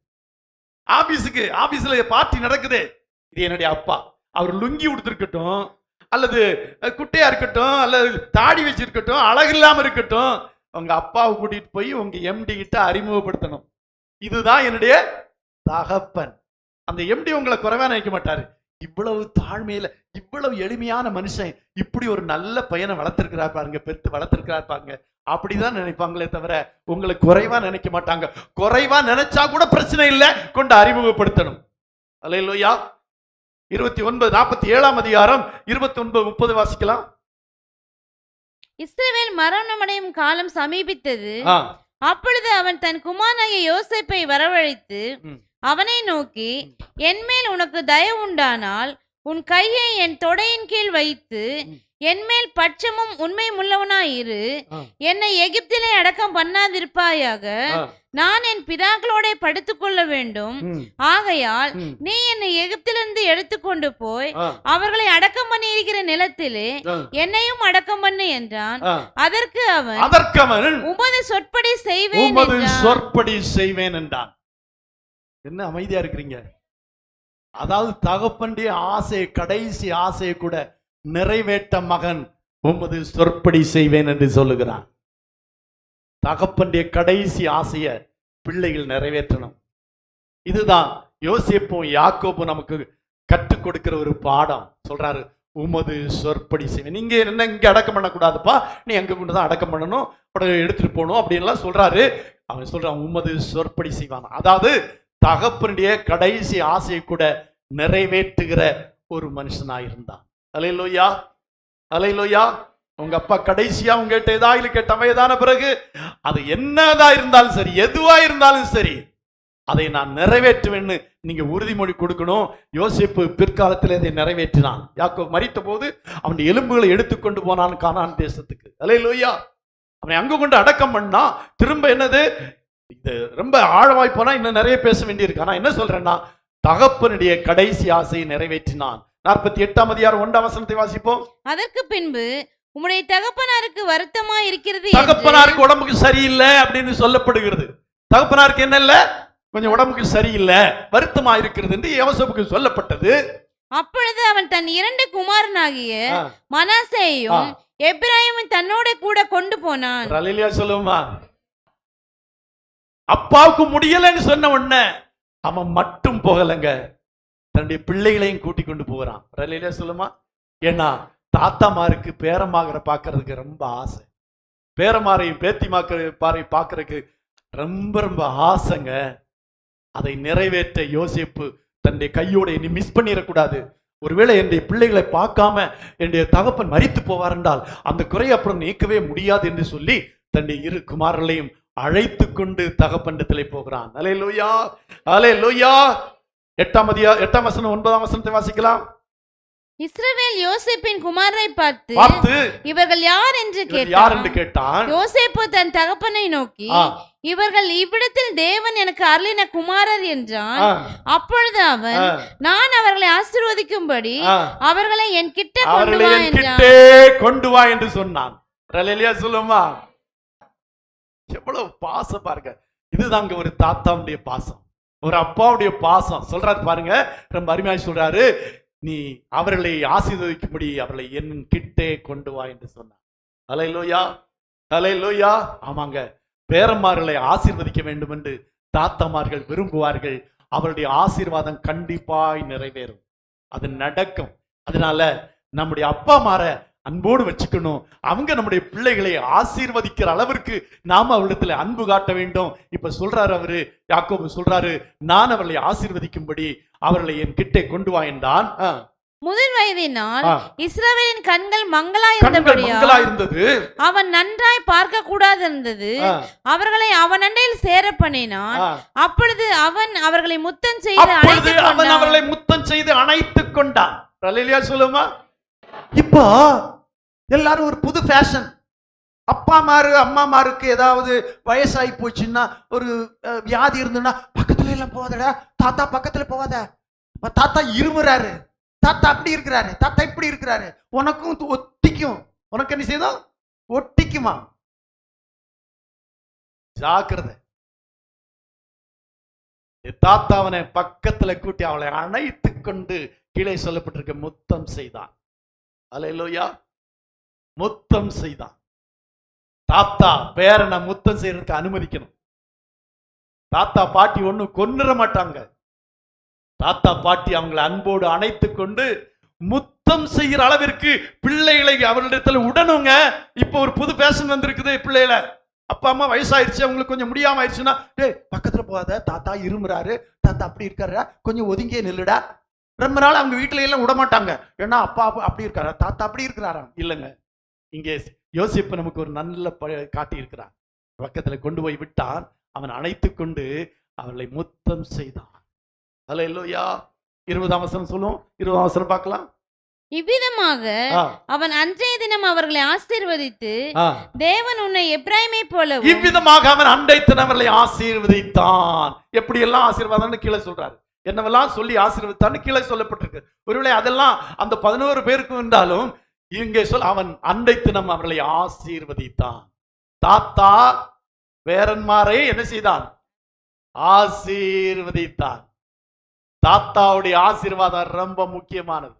ஆபீஸ்ல பார்ட்டி நடக்குது, இது என்னுடைய அப்பா, அவர் லுங்கி உடுத்திருக்கட்டும் அல்லது குட்டையா இருக்கட்டும் அல்லது தாடி வச்சிருக்கட்டும் அழகு இல்லாம இருக்கட்டும், உங்க அப்பாவை கூட்டிட்டு போய் உங்க எம்டி கிட்ட அறிமுகப்படுத்தணும், இதுதான் என்னுடைய தகப்பன். அந்த எம்டி உங்களை குறைவா நினைக்க மாட்டாரு. இவ்வளவு தாழ்மையில இவ்வளவு எளிமையான மனுஷன் இப்படி ஒரு நல்ல பையனை வளர்த்திருக்கிறார் பாருங்க, பெத்து வளர்த்திருக்கிறார் பாருங்க, அப்படிதான் நினைப்பாங்களே தவிர உங்களை குறைவா நினைக்க மாட்டாங்க. குறைவா நினைச்சா கூட பிரச்சனை இல்லை, கொண்டு அறிமுகப்படுத்தணும். அல்லேலூயா. 29:47 அதிகாரம் 29-30 வாசிக்கலாம்.
இஸ்ரவேல் மரணமடையும் காலம் சமீபித்தது. அப்பொழுது அவன் தன் குமாரனாகிய யோசேப்பை வரவழைத்து அவனை நோக்கி, என்மேல் உனக்கு தயவு உண்டானால் உன் கையை என் தொடையின் கீழ் வைத்து என்மேல் பட்சமும் உண்மையும் உள்ளவனாயிரு, என்னை எகிப்திலே அடக்கம் பண்ணாதிருப்பாயாக, நான் என் பிதாக்களோட படுத்துக்கொள்ள வேண்டும். ஆகையால் நீ என்னை எகிப்திலிருந்து எடுத்துக்கொண்டு போய் அவர்களை அடக்கம் பண்ணி இருக்கிற நிலத்திலே என்னையும் அடக்கம் பண்ணு என்றான். அதற்கு அவன் உமது சொற்படி செய்வேன் என்றான்.
என்ன அமைதியா இருக்கிறீங்க? அதாவது தகப்பனுடைய ஆசை, கடைசி ஆசையை கூட நிறைவேற்ற மகன் உமது சொற்படி செய்வேன் என்று சொல்லுகிறான். தகப்பனுடைய கடைசி ஆசைய பிள்ளைகள் நிறைவேற்றணும். இதுதான் யோசேப்பும் யாக்கோபும் நமக்கு கற்றுக் கொடுக்கிற ஒரு பாடம். சொல்றாரு, உமது சொற்படி செய்வேன். நீங்க என்ன இங்க அடக்கம் பண்ணக்கூடாதுப்பா, நீ அங்க கொண்டுதான் அடக்கம் பண்ணணும், எடுத்துட்டு போகணும் அப்படின்லாம் சொல்றாரு. அவன் சொல்றான், உமது சொற்படி செய்வான். அதாவது தகப்பனுடைய கடைசி ஆசையை கூட நிறைவேற்றுகிற ஒரு மனுஷனாயிருந்தான். அல்லேலூயா, அல்லேலூயா. உங்க அப்பா கடைசியா உங்ககிட்ட ஏதாவது கேட்ட வயதான பிறகு அது என்னதான் இருந்தாலும் சரி, எதுவா இருந்தாலும் சரி, அதை நான் நிறைவேற்றுவேன்னு நீங்க உறுதிமொழி கொடுக்கணும். யோசேப்பு பிற்காலத்தில் அதை நிறைவேற்றினான். யாக்கோபு மரித்த போது அவன் எலும்புகளை எடுத்துக்கொண்டு போனான் கானான் தேசத்துக்கு. அல்லேலூயா. அவனை அங்கு கொண்டு அடக்கம் பண்ணா. திரும்ப என்னது, இது ரொம்ப ஆழமாய் போனா இன்னும் நிறைய பேச வேண்டியிருக்கு. ஆனா என்ன சொல்றேன்னா, தகப்பனுடைய கடைசி ஆசையை நிறைவேற்றினான். 48 அதிகாரம் 1 வசனத்தை வாசிப்போம்.
அதற்கு பின்பு உம்முடைய தகப்பனாருக்கு வருத்தமா இருக்கிறது,
தகப்பனாருக்கு உடம்புக்கு சரியில்லை அப்படின்னு சொல்லப்படுகிறது. தகப்பனாருக்கு என்ன இல்ல, கொஞ்சம் உடம்புக்கு சரியில்லை, வருத்தமா இருக்கிறது என்று யோசேப்புக்கு சொல்லப்பட்டது.
அப்பொழுது அவன் தன் 2 குமாரனாகிய மனாசேயையும் எப்பிராயீமும் தன்னோட கூட கொண்டு போனான்.
அல்லேலூயா சொல்லுமா. அப்பாவுக்கு முடியலன்னு சொன்ன உடனே அவன் மட்டும் போகலங்க, தன்னுடைய பிள்ளைகளையும் கூட்டி கொண்டு போகிறான். அல்லேலூயா சொல்லுமா. ஏன்னா தாத்தாமாருக்கு பேரமாகற பார்க்கறதுக்கு ரொம்ப ஆசை, பேரமாரையும் பேத்திமாரை பார்க்கறதுக்கு ரொம்ப ரொம்ப ஆசைங்க. அதை நிறைவேற்ற யோசேப்பு தன்னுடைய கையோட இனி மிஸ் பண்ணிடக்கூடாது. ஒருவேளை என்னுடைய பிள்ளைகளை பார்க்காம என்னுடைய தகப்பன் மரித்து போவார் என்றால் அந்த குறையை அப்புறம் நீக்கவே முடியாது என்று சொல்லி தன்னுடைய 2 குமாரர்களையும் அழைத்து கொண்டு தகப்பனிடத்திலே போகிறான். அல்லேலூயா, அல்லேலூயா. 8 வசனம் 9 வசனத்தை வாசிக்கலாம்.
இஸ்ரவேல் யோசேப்பின் குமாரரை பார்த்து இவர்கள் யார் என்று
கேட்டான்.
யோசேப்பு தன் தகப்பனை நோக்கி, இவர்கள் இவ்விடத்தில் தேவன் எனக்கு அருளின குமாரர் என்றான். அப்பொழுது அவன், நான் அவர்களை ஆசீர்வதிக்கும்படி அவர்களை என் கிட்ட
கொண்டு வா என்று சொன்னான். அல்லேலூயா சொல்லுமா. எவ்வளவு பாசம் பாருங்க. இதுதாங்க ஒரு தாத்தாவுடைய பாசம், ஒரு அப்பாவுடைய பாசம். சொல்றாரு பாருங்க, ரொம்ப அருமையாக சொல்றாரு, நீ அவர்களை ஆசீர்வதிக்கும்படி அவர்களை என் கிட்டே கொண்டு வா என்று சொன்னார். அல்லேலூயா, அல்லேலூயா. ஆமாங்க, பேரன்மார்களை ஆசீர்வதிக்க வேண்டும் என்று தாத்தாமார்கள் விரும்புவார்கள். அவருடைய ஆசீர்வாதம் கண்டிப்பாய் நிறைவேறும், அது நடக்கும். அதனால நம்முடைய அப்பா மார அன்போடு வச்சுக்கணும். அவங்க நம்முடைய பிள்ளைகளை ஆசீர்வதிக்கிற அளவிற்கு நாம அவரிடத்துல அன்பு காட்ட வேண்டும். இப்ப சொல்றாரு அவரு, யாக்கோபு சொல்றாரு, நான் அவர்களை ஆசீர்வதிக்கும்படி அவர்களை என் கிட்டே கொண்டு வா என்றான்.
முதல் வயதினால்
ஆ.
இஸ்ரவேலின் கண்கள்
கண்கள்
மங்களாயிருந்தபடியால்
மங்களா இருந்தது.
அவன் நன்றாய் பார்க்க கூடாது இருந்தது.
ஆ.
அவர்களை அவன் அண்டையில் சேர பண்ணினான்.
ஆ.
அப்பொழுது அவன் அவர்களை முத்தம் செய்து
அப்பொழுது
அணைத்துக்
அவன்
கொண்டான்.
அவர்களை முத்தம் செய்து அணைத்துக் கொண்டான். அல்லேலூயா சொல்லுமா.
இப்போ எல்லாரும் ஒரு புது ஃபேஷன். அப்பாமாரு அம்மாமாருக்கு ஏதாவது வயசாகி போச்சுன்னா, ஒரு வியாதி இருந்ததுன்னா, பக்கத்துல எல்லாம் போவாதடா தாத்தா, பக்கத்துல போவாத, தாத்தா இருமுறாரு, தாத்தா அப்படி இருக்கிறாரு, தாத்தா இப்படி இருக்கிறாரு, உனக்கும் ஒட்டிக்கும், உனக்கு என்ன செய்யும், ஒட்டிக்குமா.
ஜாக்கிரதை. தாத்தா அவனை பக்கத்துல கூட்டி அவளை அணைத்துக் கொண்டு கீழே சொல்லப்பட்டிருக்க முத்தம் செய்தான். அல்லேலூயா. முத்தம் செய்தான். தாத்தா பேரனை முத்தம் செய்யறதுக்கு அனுமதிக்கணும். தாத்தா பாட்டி ஒண்ணு கொன்னுற மாட்டாங்க. தாத்தா பாட்டி அவங்களை அன்போடு அணைத்துக் கொண்டு முத்தம் செய்கிற அளவிற்கு பிள்ளைகளை அவரிடத்துல உடனுங்க. இப்போ ஒரு புது பேஷன் வந்திருக்குது. பிள்ளைகளை அப்பா அம்மா வயசாயிருச்சு, அவங்களுக்கு கொஞ்சம் முடியாம ஆயிடுச்சுன்னா, டேய் பக்கத்துல போகாத, தாத்தா இருமுறாரு, தாத்தா அப்படி இருக்காரா, கொஞ்சம் ஒதுங்கியே நில்லுடா. ரொம்ப நாள் அவங்க வீட்டுல எல்லாம் விட மாட்டாங்க. ஏன்னா அப்பா அப்படி இருக்காரா, தாத்தா அப்படி இருக்கிறாராம். இல்லைங்க, இங்கே யோசிப்பு நமக்கு ஒரு நல்ல காட்டி இருக்கிறார். பக்கத்துல கொண்டு போய் விட்டான். அவன் அணைத்துக் கொண்டு அவர்களை முத்தம் செய்தான். அல்லேலூயா. 20ஆம் வசனம் சொல்லும். 20ஆம் வசனம் பார்க்கலாம்.
இவ்விதமாக அவன் அன்றைய தினம் அவர்களை ஆசீர்வதித்து, தேவன் உன்னை எப்ராயிமை போலவும்,
இவ்விதமாக அவன் அன்றைய தினம் அவர்களை ஆசீர்வதித்தான். எப்படி எல்லாம் ஆசீர்வாதம்னு கீழே சொல்றாரு. என்னவெல்லாம் சொல்லி ஆசீர்வதித்தான்னு கீழே சொல்லப்பட்டிருக்கு. ஒருவேளை அதெல்லாம் அந்த 11 பேருக்கு இருந்தாலும் இங்கே அவன் அன்றைய தினம் அவர்களை ஆசீர்வதித்தான். தாத்தா பேரன்மாரை என்ன செய்தான்? ஆசீர்வதித்தான். தாத்தாவுடைய ஆசீர்வாதம் ரொம்ப முக்கியமானது.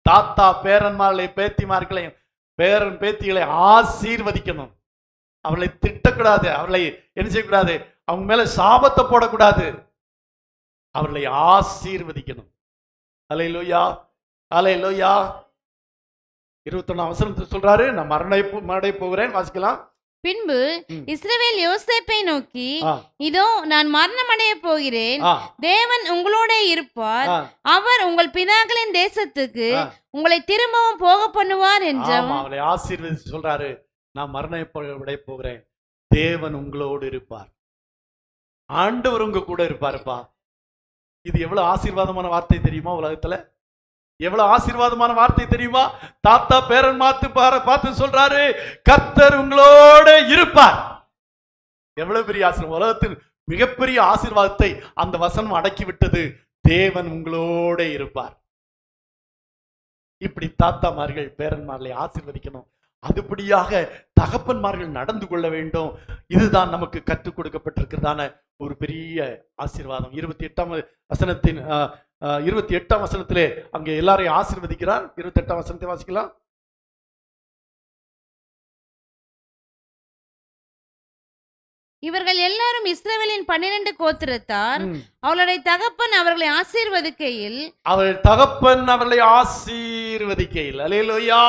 தாத்தா பேரன்மார்களை பேத்திமார்களையும் பேரன் பேத்திகளை ஆசீர்வதிக்கணும். அவளை திட்டக்கூடாது, அவளை என்ன செய்யக்கூடாது, அவங்க மேல சாபத்தை போடக்கூடாது, அவர்களை ஆசீர்வதிக்கணும். அல்லேலூயா, அல்லேலூயா. 21ஆம் வசனத்தில் சொல்றாரு, நான் மரணை போகிறேன். வாசிக்கலாம்.
பின்பு இஸ்ரவேல் யோசேப்பை நோக்கி, இதோ நான் மரணமடைய போகிறேன், தேவன் உங்களோட இருப்பார், அவர் உங்கள் பிதாக்களின் தேசத்துக்கு உங்களை திரும்பவும் போக பண்ணுவார் என்றான்.
அவளை ஆசீர்வதித்து சொல்றாரு, நான் மரணமடைய போகிறேன், தேவன் உங்களோடு இருப்பார், ஆண்டவர் உங்க கூட இருப்பாருப்பா. இது எவ்வளவு ஆசீர்வாதமான வார்த்தை தெரியுமா? உலகத்துல எவ்வளவு ஆசீர்வாதமான வார்த்தை தெரியுமா? தாத்தா பேரன் பார்த்து சொல்றாரு, கர்த்தர் உங்களோட இருப்பார். எவ்வளவு பெரிய ஆசீர்வாதம்! உலகத்தின் மிகப்பெரிய ஆசீர்வாதத்தை அந்த வசனம் அடக்கி விட்டது. தேவன் உங்களோட இருப்பார். இப்படி தாத்தாமார்கள் பேரன்மார்களை ஆசீர்வதிக்கணும். அதுபடியாக தகப்பன்மார்கள் நடந்து கொள்ள வேண்டும். இதுதான் நமக்கு கற்றுக் கொடுக்கப்பட்டிருக்கிறதான ஒரு பெரிய ஆசீர்வாதம். 28ஆம் வசனத்தின் 28ஆம் வசனத்திலே அங்கே எல்லாரையும் ஆசீர்வதிக்கிறார். 28ஆம் வசனத்தை வாசிக்கலாம்.
இவர்கள் எல்லாரும் இஸ்ரவேலின் 12 கோத்திரத்தார். அவளுடைய தகப்பன் அவர்களை ஆசீர்வதிக்கையில், அல்லேலூயா.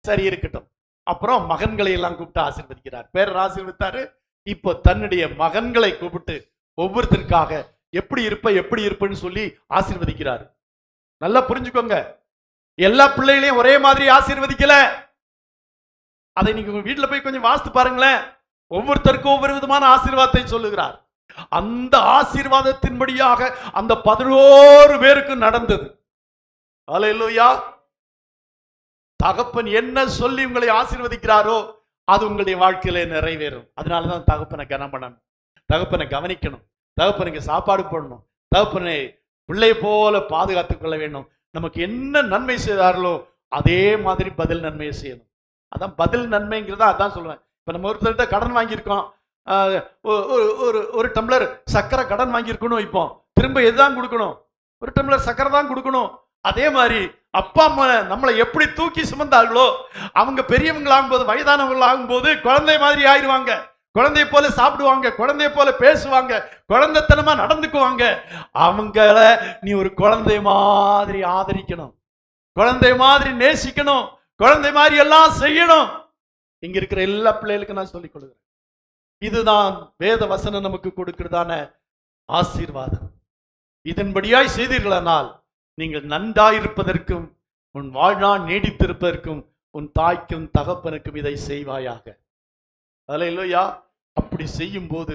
சரி, இருக்கட்டும். அப்புறம் மகன்களை எல்லாம் கூப்பிட்டு ஆசீர்வதிக்கிறார். பேரர் ஆசீர்வதித்தாரு. இப்போ தன்னுடைய மகன்களை கூப்பிட்டு ஒவ்வொருத்தருக்காக எப்படி இருப்பன்னு சொல்லி ஆசீர்வதிக்கிறார். நல்லா புரிஞ்சுக்கோங்க, எல்லா பிள்ளைகளையும் ஒரே மாதிரி ஆசீர்வதிக்கல. அதை நீங்க உங்க வீட்டுல போய் கொஞ்சம் வாசித்து பாருங்களேன். ஒவ்வொருத்தருக்கும் ஒவ்வொரு விதமான ஆசீர்வாதத்தை சொல்லுகிறார். அந்த ஆசீர்வாதத்தின்படியாக அந்த 11 பேருக்கு நடந்தது. அல்லேலூயா. தகப்பன் என்ன சொல்லி உங்களை ஆசீர்வதிக்கிறாரோ அது உங்களுடைய வாழ்க்கையில நிறைவேறும். அதனாலதான் தகப்பனை கனம் பண்ணணும், தகப்பனை கவனிக்கணும், தகப்பனுக்கு சாப்பாடு போடணும், தகப்பனை பிள்ளை போல பாதுகாத்துக் கொள்ள வேண்டும். நமக்கு என்ன நன்மை செய்தார்களோ அதே மாதிரி பதில் நன்மையை செய்யணும். அதான் பதில் நன்மைங்கிறதா அதான் சொல்லுவேன். இப்ப நம்ம ஒருத்தர்கிட்ட கடன் வாங்கியிருக்கோம், ஒரு டம்ளர் சக்கரை கடன் வாங்கியிருக்கணும். இப்போ திரும்ப எதுதான் கொடுக்கணும்? ஒரு டம்ளர் சக்கரை தான் கொடுக்கணும். அதே மாதிரி அப்பா அம்மா நம்மளை எப்படி தூக்கி சுமந்தார்களோ, அவங்க பெரியவங்களாகும் போது, வயதானவங்களாகும் போது குழந்தை மாதிரி ஆயிடுவாங்க. குழந்தைய போல சாப்பிடுவாங்க, குழந்தைய போல பேசுவாங்க, குழந்தைத்தனமா நடந்துக்குவாங்க. அவங்கள நீ ஒரு குழந்தை மாதிரி ஆதரிக்கணும், குழந்தை மாதிரி நேசிக்கணும்,
குழந்தை மாதிரி எல்லாம் செய்யணும். இங்க இருக்கிற எல்லா பிள்ளைகளுக்கும் நான் சொல்லிக் கொடுக்கிறேன். இதுதான் வேத வசனம் நமக்கு கொடுக்கிறதான ஆசீர்வாதம். இதன்படியாய் செய்தீர்களானால் நீங்கள் நன்றாயிருப்பதற்கும் உன் வாழ்நாள் நீடித்திருப்பதற்கும் உன் தாய்க்கும் தகப்பனுக்கும் இதை செய்வாயாக. அல்லேலூயா. அப்படி செய்யும் போது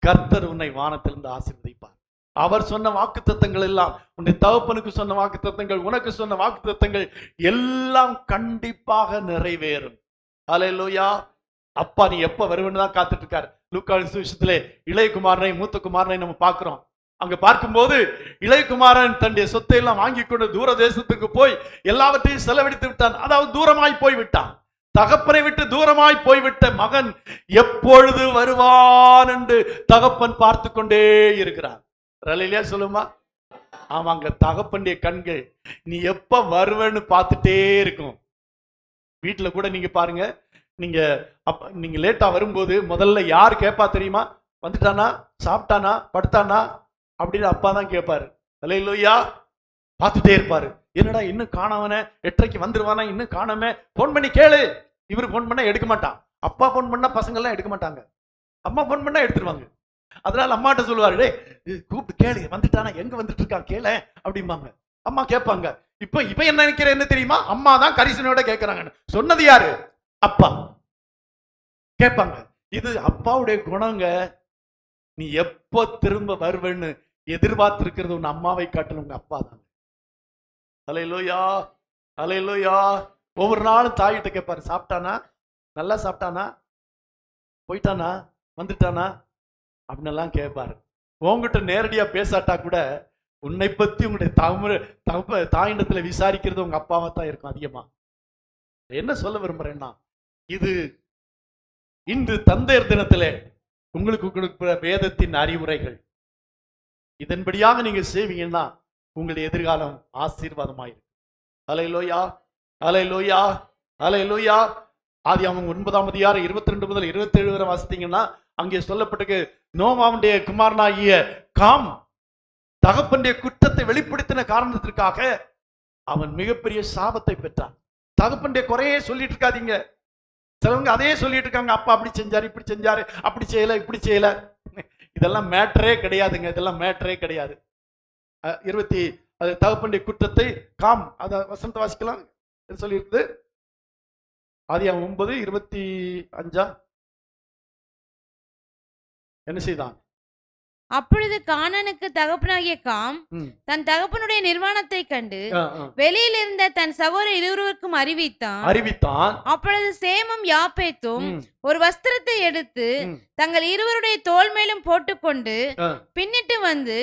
கர்த்தர் உன்னை வானத்திலிருந்து ஆசீர்வதிப்பார். அவர் சொன்ன வாக்குத்தத்தங்கள் எல்லாம், உன்னை தகப்பனுக்கு சொன்ன வாக்குத்தத்தங்கள், உனக்கு சொன்ன வாக்குத்தத்தங்கள் எல்லாம் கண்டிப்பாக நிறைவேறும். அல்லேலூயா. அப்பா நீ எப்ப வருவன்னு தான் காத்துட்டு இருக்காரு. லூக்காவின் சுவிசேஷத்திலே இளையகுமாரனை மூத்த குமாரனை நம்ம பார்க்கிறோம். அங்க பார்க்கும்போது இளையகுமாரன் தன்னுடைய சொத்தை எல்லாம் வாங்கி கொண்டு தூர தேசத்துக்கு போய் எல்லாவற்றையும் செலவழித்து விட்டான். அதாவது தூரமாய் போய் விட்டான். தகப்பனை விட்டு தூரமாய் போய்விட்ட மகன் எப்பொழுது வருவான் என்று தகப்பன் பார்த்து கொண்டே இருக்கிறான். ரலிலியா சொல்லுமா? ஆமாங்க, தகப்பனுடைய கண்கள் நீ எப்ப வருவேன்னு பார்த்துட்டே இருக்கும். வீட்டுல கூட நீங்க பாருங்க, நீங்க லேட்டா வரும்போது முதல்ல யார் கேட்பா தெரியுமா? வந்துட்டானா, சாப்பிட்டானா, படுத்தானா அப்படின்னு அப்பா தான் கேட்பாரு. அல்லேலூயா. பார்த்துட்டே இருப்பாரு. என்னடா இன்னும் காணவன, 8:30 வந்துருவானா, இன்னும் காணாம, போன் பண்ணி கேளு. இவரு போன் பண்ணா எடுக்க மாட்டான். அப்பா போன் பண்ணா பசங்க எல்லாம் எடுக்க மாட்டாங்க. அம்மா போன் பண்ணா எடுத்துருவாங்க. அதனால அம்மாட்ட சொல்லுவாரு, டே கூப்பிட்டு கேளு, வந்துட்டானா, எங்க வந்துட்டு இருக்கான் கேள அப்படிம்பாங்க. அம்மா கேட்பாங்க. இப்ப என்ன நினைக்கிற என்ன தெரியுமா? அம்மா தான் கரிசனையோட கேட்கிறாங்க. சொன்னது யாரு? அப்பா. கேட்பாங்க. இது அப்பாவுடைய குணங்க. நீ எப்ப திரும்ப வருவேன்னு எதிர்பார்த்திருக்கிறது உன் அம்மாவை காட்டிலும் உங்க அப்பா தான். அல்லேலூயா, அல்லேலூயா. ஒவ்வொரு நாளும் தாயிட்ட கேட்பாரு, சாப்பிட்டானா, நல்லா சாப்பிட்டானா, போயிட்டானா, வந்துட்டானா அப்படின்னு எல்லாம் கேட்பாரு. உங்ககிட்ட நேரடியா பேசாட்டா கூட உன்னை பத்தி உங்களுடைய தாயிடத்துல விசாரிக்கிறது உங்க அப்பாவா தான் இருக்கும் அதிகமா. என்ன சொல்ல விரும்புறேன்னா, இது இன்று தந்தையர் தினத்திலே உங்களுக்கு கொடுக்கிற வேதத்தின் அறிவுரைகள். இதன்படியாக நீங்க செய்வீங்கன்னா உங்களுடைய எதிர்காலம் ஆசீர்வாதமாயிருக்கு. அல்லேலூயா, அல்லேலூயா, அல்லேலூயா. ஆதியாகமம் 9ஆம் அதிகாரம் 22 முதல் 27 வரை வாசித்தீங்கன்னா அங்கே சொல்லப்பட்டிருக்கு, நோவாவுடைய குமாரனாகிய காம் தகப்பனுடைய குற்றத்தை வெளிப்படுத்தின காரணத்திற்காக அவன் மிகப்பெரிய சாபத்தை பெற்றான். தகப்பனுடைய குறையே சொல்லிட்டு இருக்காதீங்க. சிலவங்க அதையே சொல்லிட்டு இருக்காங்க, அப்பா அப்படி செஞ்சாரு, இப்படி செஞ்சாரு, அப்படி செய்யல, இப்படி செய்யல. இதெல்லாம் மேட்டரே கிடையாதுங்க. இதெல்லாம் மேட்டரே கிடையாது. தகப்பனுடைய குற்றத்தை காம், அத வசனத்தை வாசிக்கலாம். சொல்லியிருக்குது ஆதியாகமம் 9:25. என்ன செய்தான்?
அப்பொழுது கானானுக்கு தகப்பனாகிய காம் தன் தகப்பனுடைய நிர்வாணத்தை கண்டு வெளியில் இருந்த தன் சகோதரர் இருவருக்கும் அறிவித்தான். அப்பொழுது சேமும் யாப்பேத்தும் ஒரு வஸ்திரத்தை எடுத்து தங்கள் இருவருடைய தோள் மேலும் போட்டுக்கொண்டு பின்னிட்டு வந்து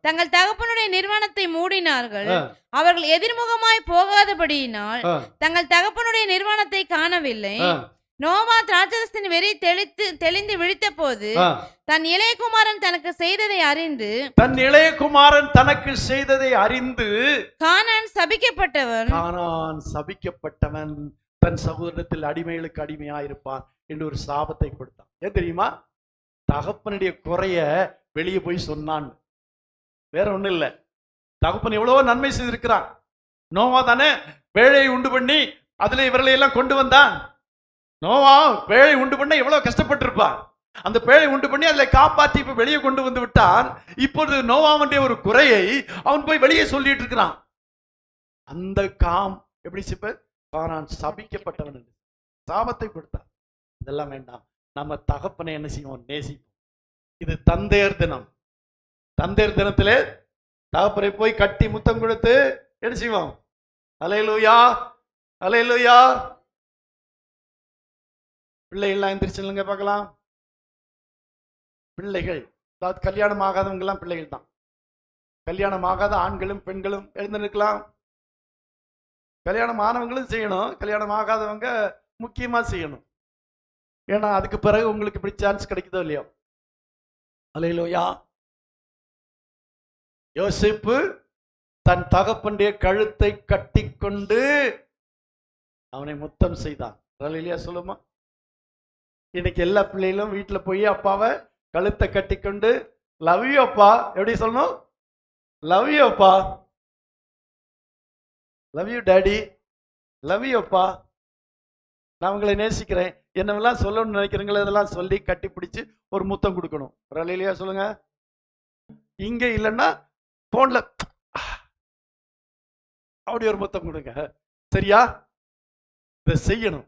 தங்கள் தகப்பனுடைய நிர்வாணத்தை மூடினார்கள். அவர்கள் எதிர்முகமாய் போகாதபடியினால் தங்கள் தகப்பனுடைய நிர்வாணத்தை காணவில்லை. நோவா திராட்சரசத்தின் வெறி தெளிந்து விழித்த போது தன் இளையகுமாரன் தனக்கு செய்ததை அறிந்து கானான் சபிக்கப்பட்டவன்
தன் சகோதரத்தில் அடிமைகளுக்கு அடிமையாயிருப்பான் என்று ஒரு சாபத்தை கொடுத்தான். ஏன் தெரியுமா? தகப்பனுடைய குறைய வெளியே போய் சொன்னான். வேற ஒண்ணு இல்ல. தகப்பன் எவ்வளவோ நன்மை செய்திருக்கிறான். நோவா தானே பேழையை உண்டு பண்ணி அதுல இவர்களை எல்லாம் கொண்டு வந்தான். நோவா பேழை உண்டு பண்ண எவ்வளவு கஷ்டப்பட்டு இருப்பான். அந்த பேழை உண்டு பண்ணி அதில் காப்பாற்றி இப்ப வெளியே கொண்டு வந்து விட்டான். இப்பொழுது நோவாவுடைய ஒரு குறையை அவன் போய் வெளியே சொல்லிட்டு இருக்கிறான். அந்த காம் எப்படி கானான் சபிக்கப்பட்டவன் என்று சாபத்தை கொடுத்தான். இதெல்லாம் வேண்டாம். நம்ம தகப்பனை என்ன செய்வோம்? நேசிப்போம். இது தந்தையர் தினம். தந்தையர் தினத்திலே தகப்பனை போய் கட்டி முத்தம் கொடுத்து என்ன செய்வோம்? அல்லேலூயா, அல்லேலூயா. பிள்ளைகள்லாம் எந்திரிச்சுங்க பார்க்கலாம். பிள்ளைகள், அதாவது கல்யாணம் ஆகாதவங்க எல்லாம் பிள்ளைகள் தான். கல்யாணம் ஆகாத ஆண்களும் பெண்களும் எழுந்து நிற்கலாம். கல்யாணம் ஆனவங்களும் செய்யணும், கல்யாணம் ஆகாதவங்க முக்கியமா செய்யணும். ஏன்னா அதுக்கு பிறகு உங்களுக்கு இப்படி சான்ஸ் கிடைக்குதோ இல்லையோ. அல்லேலூயா. யோசேப்பு தன் தகப்பனுடைய கழுத்தை கட்டிக்கொண்டு அவனை முத்தம் செய்தான். அல்லேலூயா சொல்லுமா? இன்னைக்கு எல்லா பிள்ளைகளும் வீட்டுல போய் அப்பாவை கழுத்தை கட்டிக்கொண்டு லவ் யூ அப்பா. எப்படி சொல்லணும்? லவ் யூ அப்பா, love you daddy, love you அப்பா நான் உங்களை நேசிக்கிறேன், என்னவெல்லாம் சொல்லணும்னு நினைக்கிறீங்களோ இதெல்லாம் சொல்லி கட்டி பிடிச்சு ஒரு முத்தம் கொடுக்கணும். இல்லையா சொல்லுங்க. இங்க இல்லைன்னா போன்ல அப்படி ஒரு முத்தம் கொடுங்க. சரியா? இதை செய்யணும்.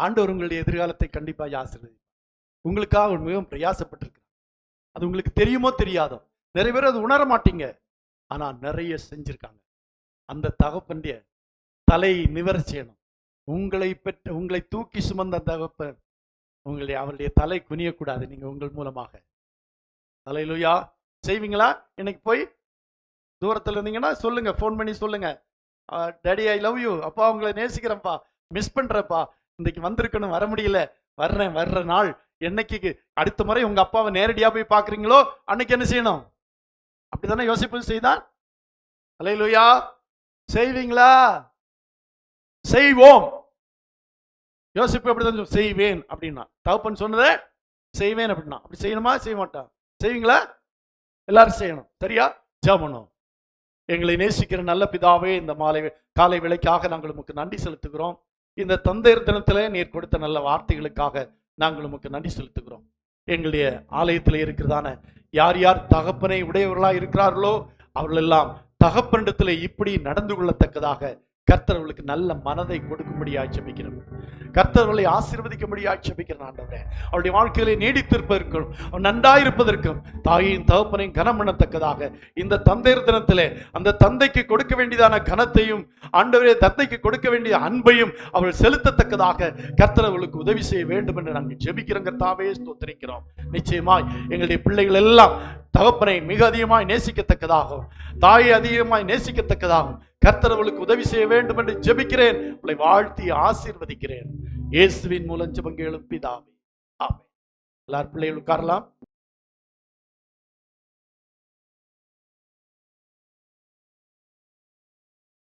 ஆண்டவர் உங்களுடைய எதிர்காலத்தை கண்டிப்பாக ஆசீர்வதிப்பார். உங்களுக்காக மிகவும் பிரயாசப்பட்டிருக்கு. அது உங்களுக்கு தெரியுமோ தெரியாதோ, நிறைய பேர் அது உணர மாட்டீங்க. ஆனா நிறைய செஞ்சிருக்காங்க. அந்த தகப்பனுடைய தலை நிவர செய்யணும். உங்களை தூக்கி சுமந்த தகப்பன் அவருடைய தலை குனியக்கூடாது. நீங்க உங்கள் மூலமாக. அல்லேலூயா. செய்வீங்களா? இன்னைக்கு போய் தூரத்துல இருந்தீங்கன்னா சொல்லுங்க, போன் பண்ணி சொல்லுங்க, டேடி ஐ லவ் யூ, அப்பா உங்களை நேசிக்கிறேன்ப்பா, மிஸ் பண்றப்பா, இன்னைக்கு வந்திருக்கணும், வர முடியல, வர்ற நாள் என்னைக்கு அடுத்த முறை உங்க அப்பாவை நேரடியா போய் பாக்குறீங்களோ அன்னைக்கு என்ன செய்யணும்? அப்படித்தானே யோசிப்பு செய்தான். அல்லேலூயா. செய்வீங்களா? செய்வோம். யோசிப்பு அப்படிதான் செய்வேன் அப்படின்னா, தகப்பன் சொன்னதை செய்வேன் அப்படின்னா, அப்படி செய்யணுமா? செய்ய மாட்டான். செய்வீங்களா? எல்லாரும் செய்யணும். சரியா? ஜெபம் பண்ணுவோம். எங்களை நேசிக்கிற நல்ல பிதாவே, இந்த காலை வேளைக்காக நாங்கள் உமக்கு நன்றி செலுத்துகிறோம். இந்த தந்தையர் தினத்திலே நீர் கொடுத்த நல்ல வார்த்தைகளுக்காக நாங்கள் உமக்கு நன்றி செலுத்துகிறோம். எங்களுடைய ஆலயத்தில் இருக்கிறதான யார் யார் தகப்பனை உடையவர்களாக இருக்கிறார்களோ அவர்கள் எல்லாம் தகப்பனிடத்தில் இப்படி நடந்து கொள்ளத்தக்கதாக கர்த்தர்களுக்கு நல்ல மனதை கொடுக்கும்படியாக ஜெபிக்கிறோம். கர்த்தர்களை ஆசீர்வதிக்கும்படியாக ஜெபிக்கிறேன். ஆண்டவரே, அவருடைய வாழ்க்கையிலே நீடித்திருப்பதற்கும் நன்றாயிருப்பதற்கும் தாயையும் தகப்பனையும் கனம் பண்ணத்தக்கதாக இந்த தந்தையர் தினத்திலே அந்த தந்தைக்கு கொடுக்க வேண்டியதான கனத்தையும் ஆண்டவரே தந்தைக்கு கொடுக்க வேண்டிய அன்பையும் அவர்கள் செலுத்தத்தக்கதாக கர்த்தர்களுக்கு உதவி செய்ய வேண்டும் என்று நாங்கள் ஜெபிக்கிறோம். கர்த்தாவே ஸ்தோத்திரிக்கிறோம். நிச்சயமாய் எங்களுடைய பிள்ளைகள் எல்லாம் தகப்பனை மிக அதிகமாய் நேசிக்கத்தக்கதாகவும் தாயை அதிகமாய் நேசிக்கத்தக்கதாகவும் கர்த்தர்களுக்கு உதவி செய்ய வேண்டும் என்று ஜெபிக்கிறேன். உங்களை வாழ்த்தி ஆசீர்வதிக்கிறேன். இயேசுவின் மூலம் ஜெபம் கேளும் பிதாவே. ஆமென். எல்லாரும் பிள்ளைகள் உட்காரலாம்.